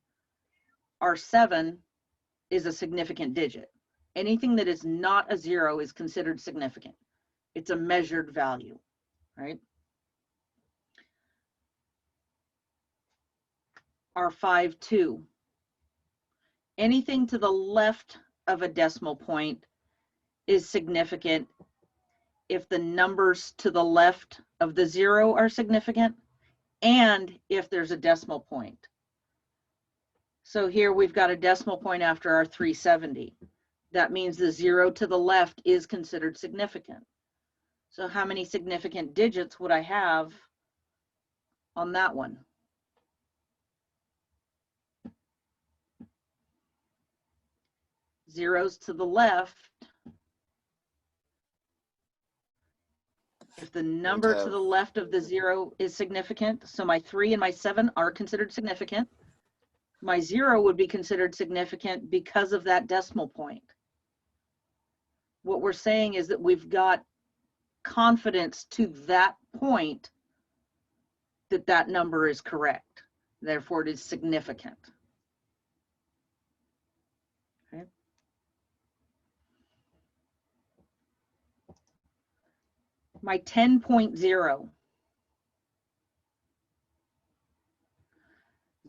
our 7 is a significant digit. Anything that is not a 0 is considered significant. It's a measured value, right? Our 5-2. Anything to the left of a decimal point is significant if the numbers to the left of the 0 are significant and if there's a decimal point. So here we've got a decimal point after our 370. That means the 0 to the left is considered significant. So how many significant digits would I have on that one? zeros to the left, if the number to the left of the 0 is significant, so my 3 and my 7 are considered significant, my 0 would be considered significant because of that decimal point. What we're saying is that we've got confidence to that point that that number is correct. Therefore, it is significant. Okay. My 10.0.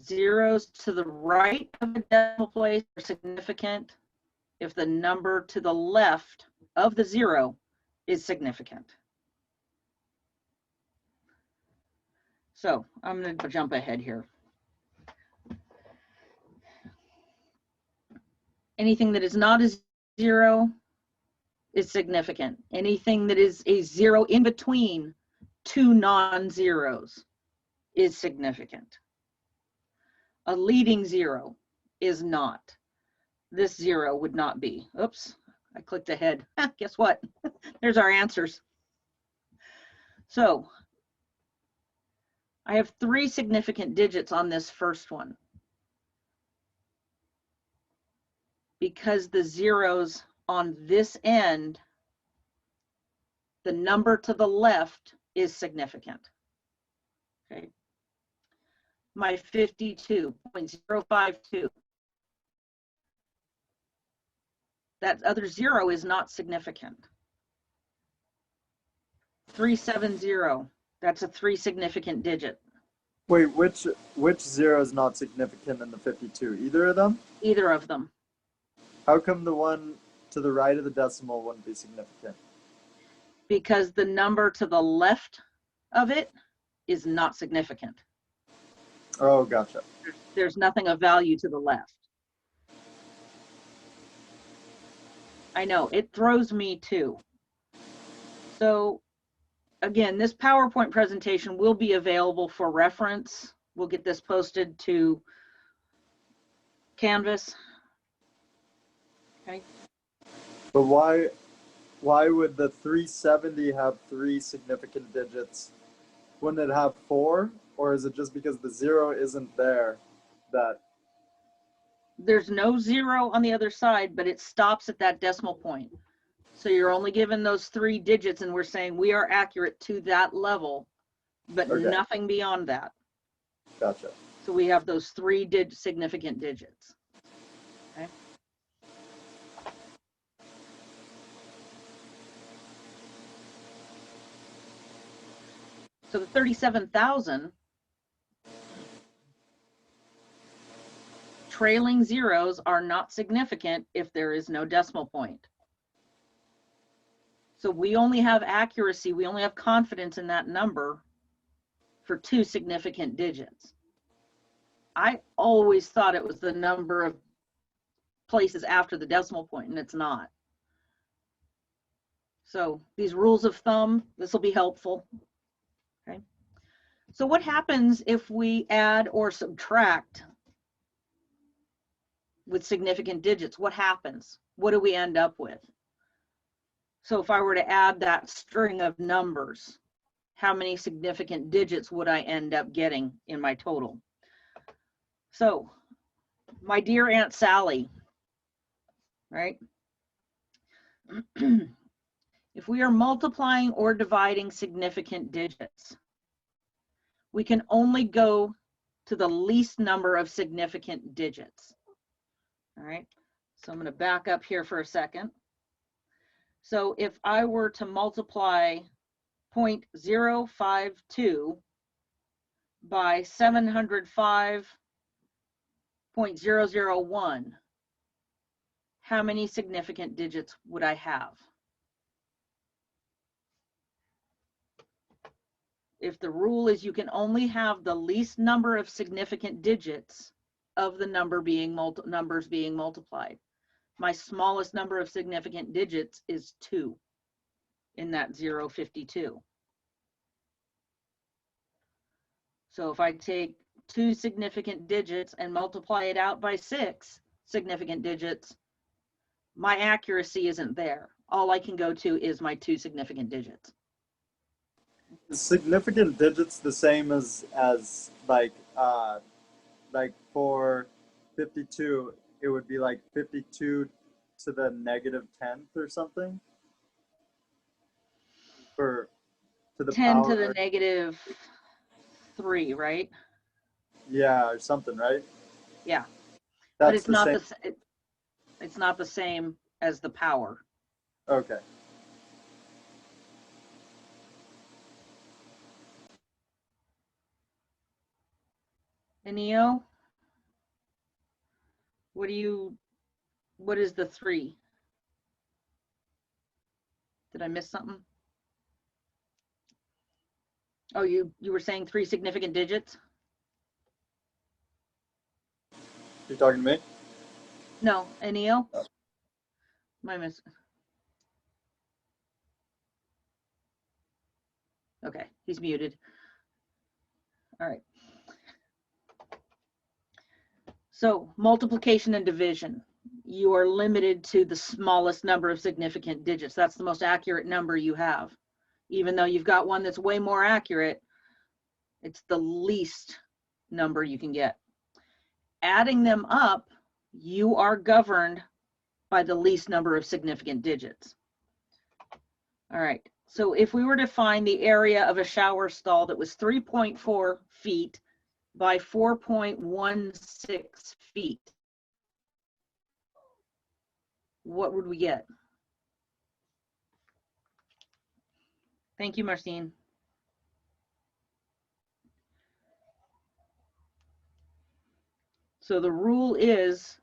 Zeros to the right of the decimal place are significant if the number to the left of the 0 is significant. So I'm going to jump ahead here. Anything that is not a 0 is significant. Anything that is a 0 in between two non-zeros is significant. A leading 0 is not. This 0 would not be. Oops, I clicked ahead. Guess what? There's our answers. So I have 3 significant digits on this first one. Because the zeros on this end, the number to the left is significant. Okay. My 52.052. That other 0 is not significant. 370, that's a 3 significant digit. Wait, which 0 is not significant in the 52? Either of them? Either of them. How come the one to the right of the decimal wouldn't be significant? Because the number to the left of it is not significant. Oh, gotcha. There's nothing of value to the left. I know, it throws me too. So again, this PowerPoint presentation will be available for reference. We'll get this posted to Canvas. Okay. But why would the 370 have 3 significant digits? Wouldn't it have 4? Or is it just because the 0 isn't there that? There's no 0 on the other side, but it stops at that decimal point. So you're only given those 3 digits, and we're saying we are accurate to that level, but Okay. nothing beyond that. Gotcha. So we have those 3 significant digits. Okay. So the 37,000, trailing zeros are not significant if there is no decimal point. So we only have accuracy, we only have confidence in that number for 2 significant digits. I always thought it was the number of places after the decimal point, and it's not. So these rules of thumb, this will be helpful. Okay. So what happens if we add or subtract with significant digits? What happens? What do we end up with? So if I were to add that string of numbers, how many significant digits would I end up getting in my total? So, my dear Aunt Sally, right? If we are multiplying or dividing significant digits, we can only go to the least number of significant digits. All right, so I'm going to back up here for a second. So if I were to multiply 0.052 by 705.001, how many significant digits would I have? If the rule is you can only have the least number of significant digits of the numbers being multiplied, my smallest number of significant digits is 2 in that 0.52. So if I take 2 significant digits and multiply it out by 6 significant digits, my accuracy isn't there. All I can go to is my 2 significant digits. Significant digits the same as like for 52, it would be like 52 to the negative 10th or something. For to the 10 power, to the negative 3, right? yeah, or something, right? Yeah. That's But it's the not same. it's not the same as the power. Okay. And Neo, what is the 3? Did I miss something? Oh, you were saying 3 significant digits? You talking to me? No, Neo? Am I missing? Okay, he's muted. All right. So multiplication and division, you are limited to the smallest number of significant digits. That's the most accurate number you have. Even though you've got one that's way more accurate, it's the least number you can get. Adding them up, you are governed by the least number of significant digits. All right, so if we were to find the area of a shower stall that was 3.4 feet by 4.16 feet, what would we get? Thank you, Marcine. So the rule is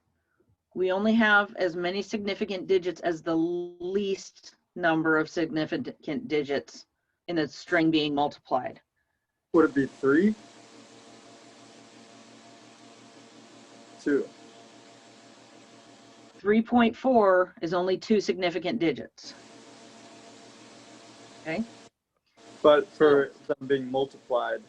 we only have as many significant digits as the least number of significant digits in a string being multiplied. Would it be 3? 2. 3.4 is only 2 significant digits. Okay. But for them being multiplied,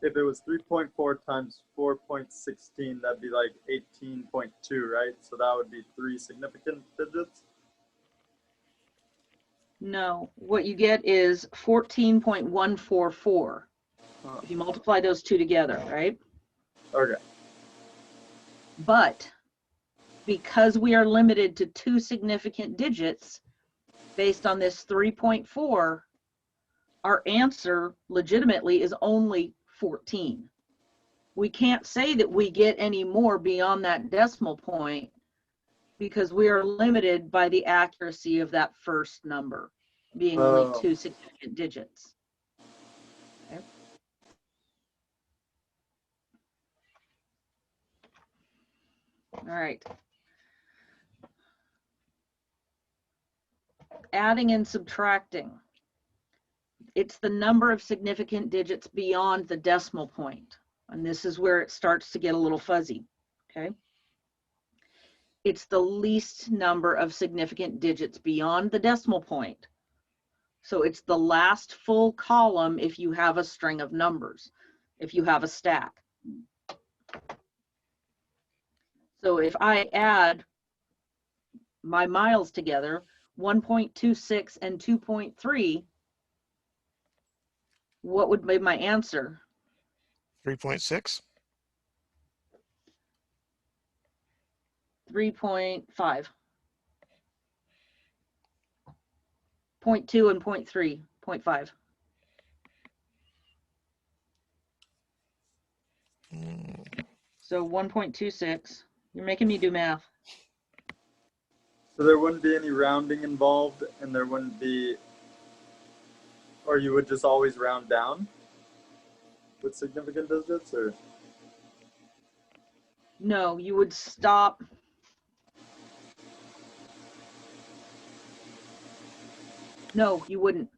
if it was 3.4 times 4.16, that'd be like 18.2, right? So that would be 3 significant digits. No, what you get is 14.144 if you multiply those two together, right? Okay. But because we are limited to 2 significant digits based on this 3.4, our answer legitimately is only 14. We can't say that we get any more beyond that decimal point because we are limited by the accuracy of that first number being only 2 significant digits. Okay. All right. Adding and subtracting. It's the number of significant digits beyond the decimal point. And this is where it starts to get a little fuzzy, okay? It's the least number of significant digits beyond the decimal point. So it's the last full column if you have a string of numbers, if you have a stack. So if I add my miles together, 1.26 and 2.3, what would be my answer? 3.6. 3.5. 0.2 and 0.3, 0.5. So 1.26. You're making me do math. So there wouldn't be any rounding involved, and there wouldn't be, or you would just always round down with significant digits, or? No, you would stop. No, you wouldn't.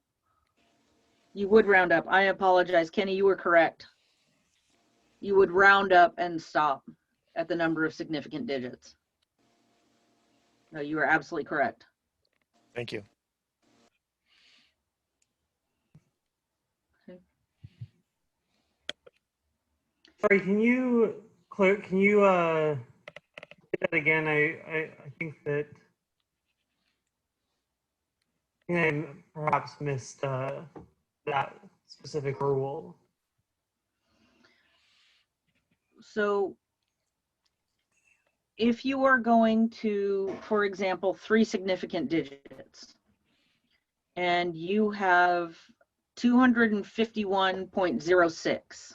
You would round up. I apologize, Kenny, you were correct. You would round up and stop at the number of significant digits. No, you are absolutely correct. Thank you. Okay. Sorry, can you That again, I think that I perhaps missed that specific rule. So if you are going to, for example, 3 significant digits, and you have 251.06,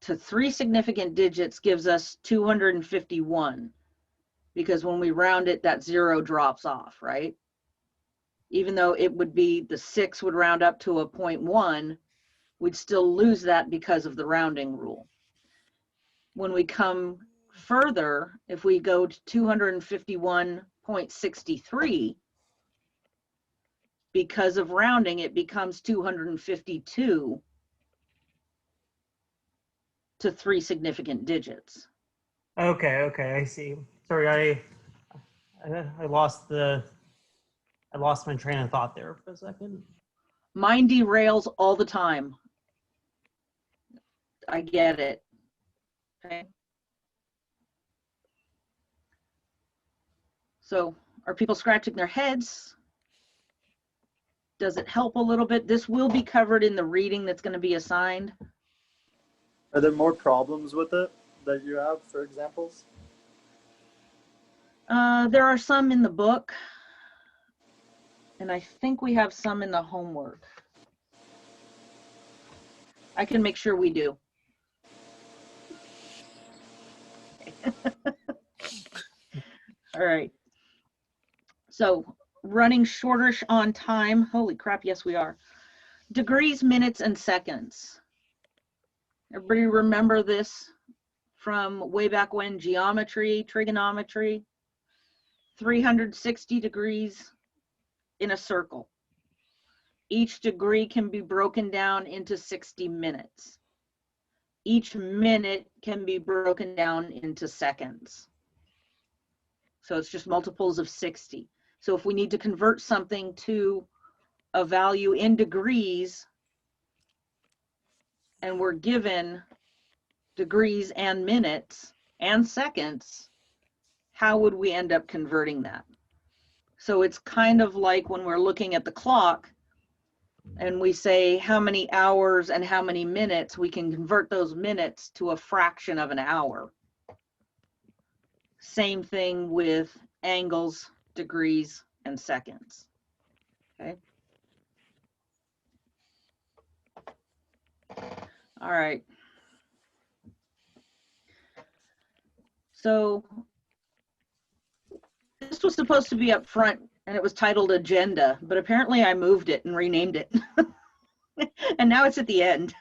to 3 significant digits gives us 251, because when we round it, that 0 drops off, right? Even though it would be, the 6 would round up to a 0.1, we'd still lose that because of the rounding rule. When we come further, if we go to 251.63, because of rounding, it becomes 252 to 3 significant digits. Okay, I see. Sorry, I lost my train of thought there for a second. Mine derails all the time. I get it. Okay. So are people scratching their heads? Does it help a little bit? This will be covered in the reading that's going to be assigned. Are there more problems with it that you have, for examples? There are some in the book, and I think we have some in the homework. I can make sure we do. All right. So running shortish on time. Holy crap, yes, we are. Degrees, minutes, and seconds. Everybody remember this from way back when? Geometry, trigonometry. 360 degrees in a circle. Each degree can be broken down into 60 minutes. Each minute can be broken down into seconds. So it's just multiples of 60. So if we need to convert something to a value in degrees, and we're given degrees and minutes and seconds, how would we end up converting that? So it's kind of like when we're looking at the clock and we say how many hours and how many minutes, we can convert those minutes to a fraction of an hour. Same thing with angles, degrees, and seconds. Okay. All right. So this was supposed to be up front and it was titled agenda, but apparently I moved it and renamed it. And now it's at the end.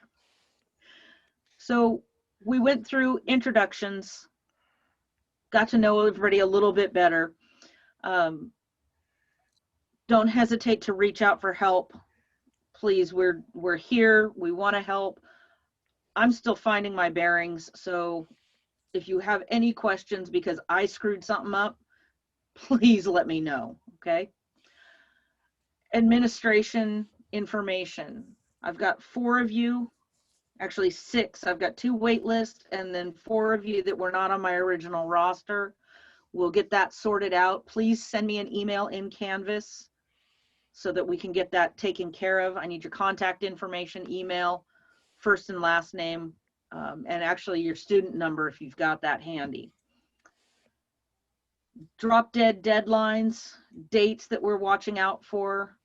So we went through introductions, got to know everybody a little bit better. Don't hesitate to reach out for help. Please, we're here, we want to help. I'm still finding my bearings, so if you have any questions because I screwed something up, please let me know, okay? Administration information. I've got 4 of you, actually 6. I've got 2 wait lists and then 4 of you that were not on my original roster. We'll get that sorted out. Please send me an email in Canvas so that we can get that taken care of. I need your contact information, email, first and last name, and actually your student number if you've got that handy. Drop dead deadlines, dates that we're watching out for.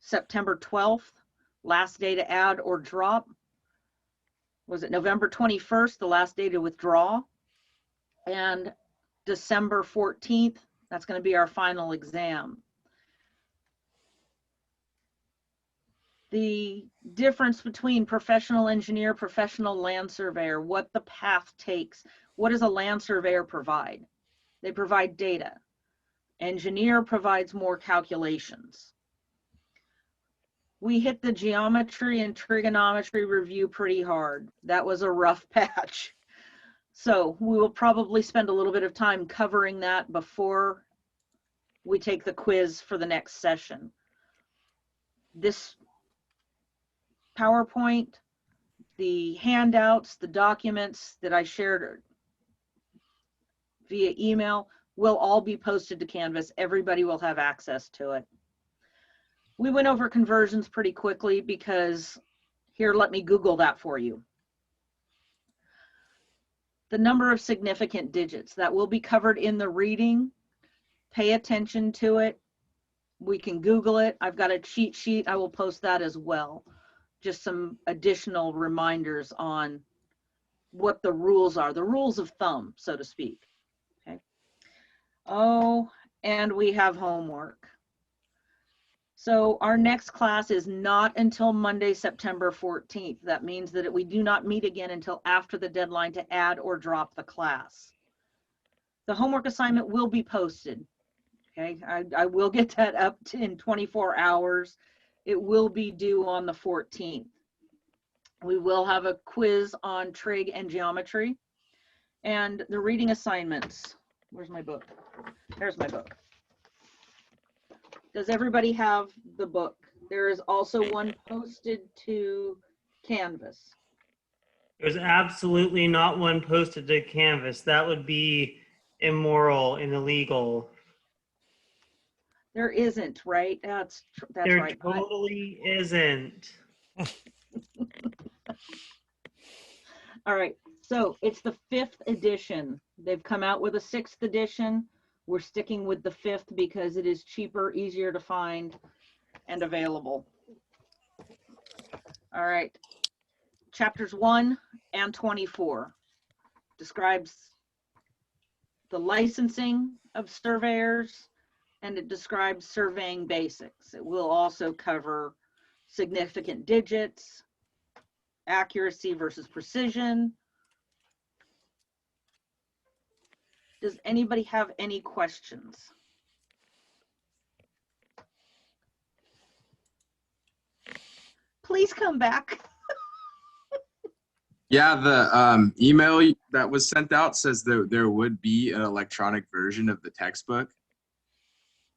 September 12th, last day to add or drop. Was it November 21st, the last day to withdraw? And December 14th, that's going to be our final exam. The difference between professional engineer, professional land surveyor, what the path takes. What does a land surveyor provide? They provide data. Engineer provides more calculations. We hit the geometry and trigonometry review pretty hard. That was a rough patch. So we will probably spend a little bit of time covering that before we take the quiz for the next session. This PowerPoint, the handouts, the documents that I shared via email, will all be posted to Canvas. Everybody will have access to it. We went over conversions pretty quickly because here, let me Google that for you. The number of significant digits that will be covered in the reading. Pay attention to it. We can Google it. I've got a cheat sheet. I will post that as well. Just some additional reminders on what the rules are, the rules of thumb, so to speak. Okay. Oh, and we have homework. So our next class is not until Monday, September 14th. That means that we do not meet again until after the deadline to add or drop the class. The homework assignment will be posted. Okay, I will get that up in 24 hours. It will be due on the 14th. We will have a quiz on trig and geometry. And the reading assignments. Where's my book? There's my book. Does everybody have the book? There is also one posted to Canvas. There's absolutely not one posted to Canvas. That would be immoral and illegal. There isn't, right? That's There right. totally isn't. All right, so it's the 5th edition. They've come out with a 6th edition. We're sticking with the 5th because it is cheaper, easier to find, and available. All right, chapters 1 and 24 describes the licensing of surveyors, and it describes surveying basics. It will also cover significant digits, accuracy versus precision. Does anybody have any questions? Please come back. Yeah, the email that was sent out says there would be an electronic version of the textbook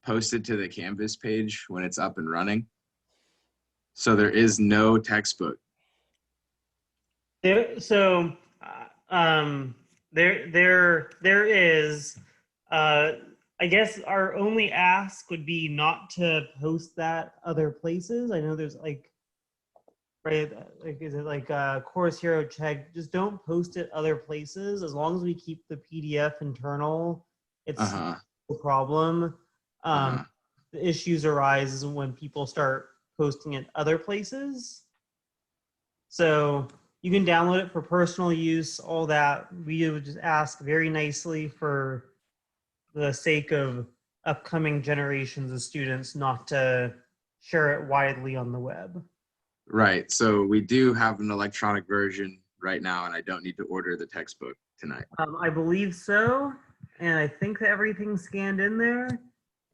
posted to the Canvas page when it's up and running. So there is no textbook. There is. I guess our only ask would be not to post that other places. I know there's like, right, like is it like Course Hero Check? Just don't post it other places. As long as we keep the PDF internal, it's no problem. The issues arise when people start posting it other places. So you can download it for personal use, all that. We would just ask very nicely for the sake of upcoming generations of students not to share it widely on the web. Right. So we do have an electronic version right now, and I don't need to order the textbook tonight. I believe so. And I think that everything's scanned in there.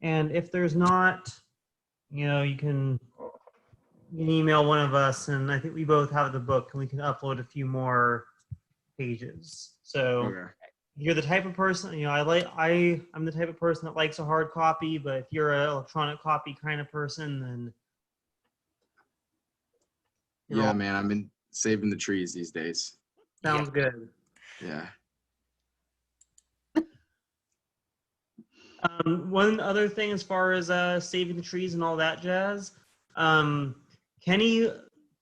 And if there's not, you can email one of us, and I think we both have the book, and we can upload a few more pages. So Okay. you're the type of person, I'm the type of person that likes a hard copy, but if you're an electronic copy kind of person, then Yeah, man, I've been saving the trees these days. sounds good. Yeah. One other thing as far as saving the trees and all that jazz, Kenny,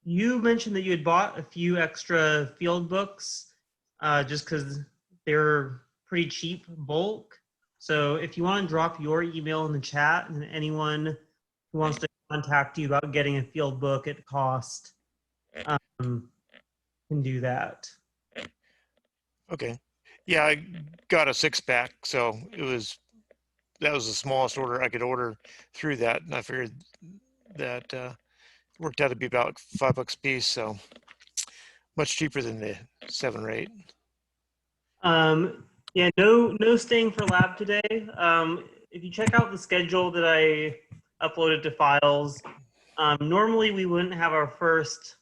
you mentioned that you had bought a few extra field books just because they're pretty cheap bulk. So if you want to drop your email in the chat, and anyone who wants to contact you about getting a field book at cost can do that. Okay. Yeah, I got a 6-pack, so that was the smallest order I could order through that, and I figured that worked out to be about $5 a piece, so much cheaper than the 7 or 8. Yeah, no staying for lab today. If you check out the schedule that I uploaded to files, normally we wouldn't have our first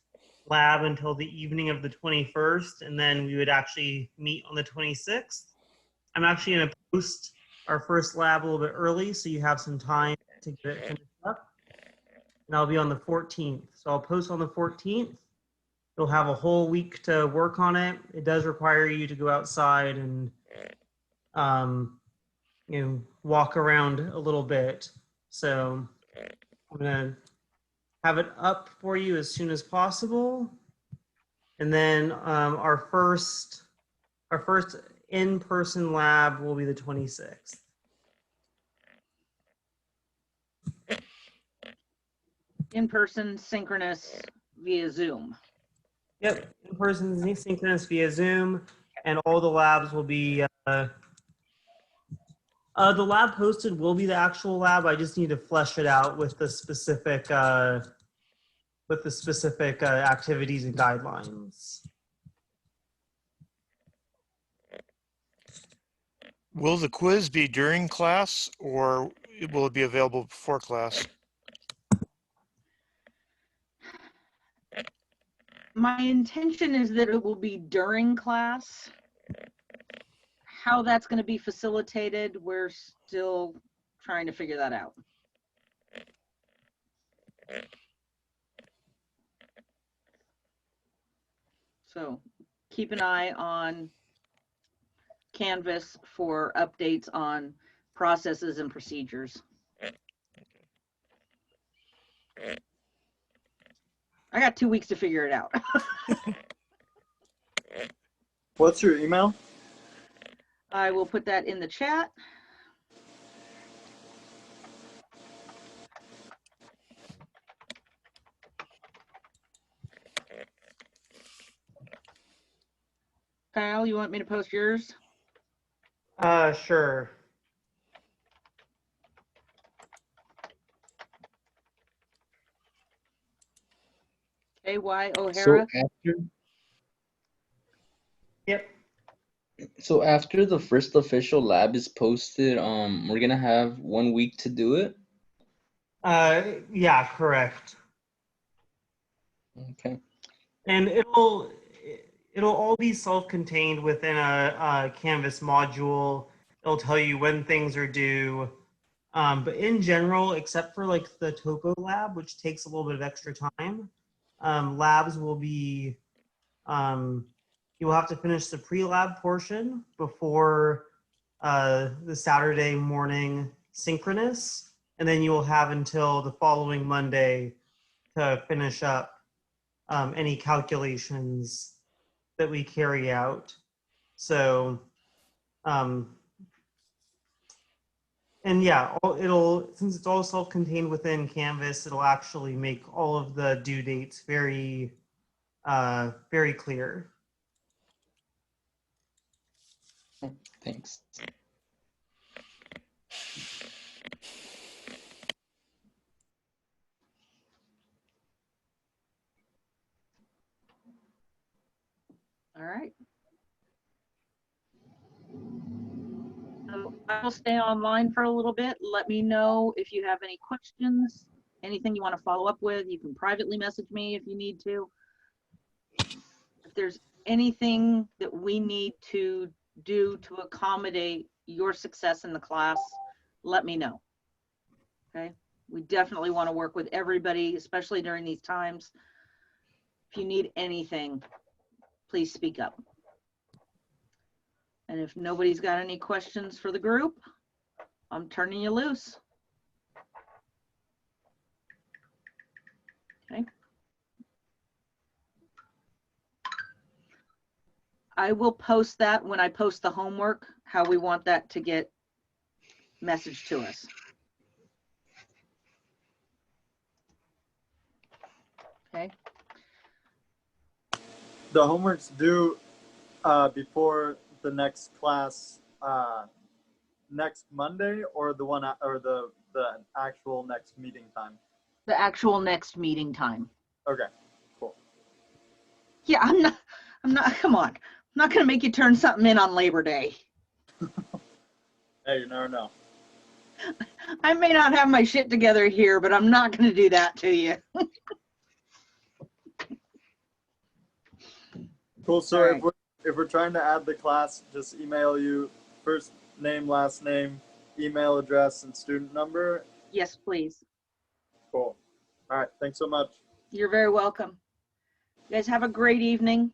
lab until the evening of the 21st, and then we would actually meet on the 26th. I'm actually going to post our first lab a little bit early, so you have some time to get it finished up. And I'll be on the 14th. So I'll post on the 14th. You'll have a whole week to work on it. It does require you to go outside and walk around a little bit. So I'm gonna have it up for you as soon as possible. And then our first in-person lab will be the 26th. In person, synchronous via Zoom. Yep, in-person synchronous via Zoom, and all the labs will be, the lab posted will be the actual lab. I just need to flesh it out with the specific, activities and guidelines. Will the quiz be during class or will it be available before class? My intention is that it will be during class. How that's going to be facilitated, we're still trying to figure that out. So keep an eye on Canvas for updates on processes and procedures. I got 2 weeks to figure it out. What's your email? I will put that in the chat. Kyle, you want me to post yours? Sure. A.Y. So O'Hara? after, Yep. so after the first official lab is posted, we're gonna have 1 week to do it. Yeah, correct. Okay. And it'll all be self-contained within a Canvas module. It'll tell you when things are due. But in general, except for like the topo lab, which takes a little bit of extra time, labs will be, you will have to finish the pre-lab portion before the Saturday morning synchronous, and then you will have until the following Monday to finish up any calculations that we carry out. So, and yeah, since it's all self-contained within Canvas, it'll actually make all of the due dates very, very clear. Thanks. All right. So I will stay online for a little bit. Let me know if you have any questions, anything you want to follow up with. You can privately message me if you need to. If there's anything that we need to do to accommodate your success in the class, let me know. Okay? We definitely want to work with everybody, especially during these times. If you need anything, please speak up. And if nobody's got any questions for the group, I'm turning you loose. Okay. I will post that when I post the homework, how we want that to get messaged to us. Okay. The homework's due before the next class next Monday, or the one or the actual next meeting time? The actual next meeting time. Okay, cool. Yeah, I'm not, come on. I'm not gonna make you turn something in on Labor Day. Hey, you never know. I may not have my shit together here, but I'm not gonna do that to you. Cool. So All right. if we're trying to add the class, just email you first name, last name, email address, and student number. Yes, please. Cool. All right. Thanks so much. You're very welcome. You guys have a great evening.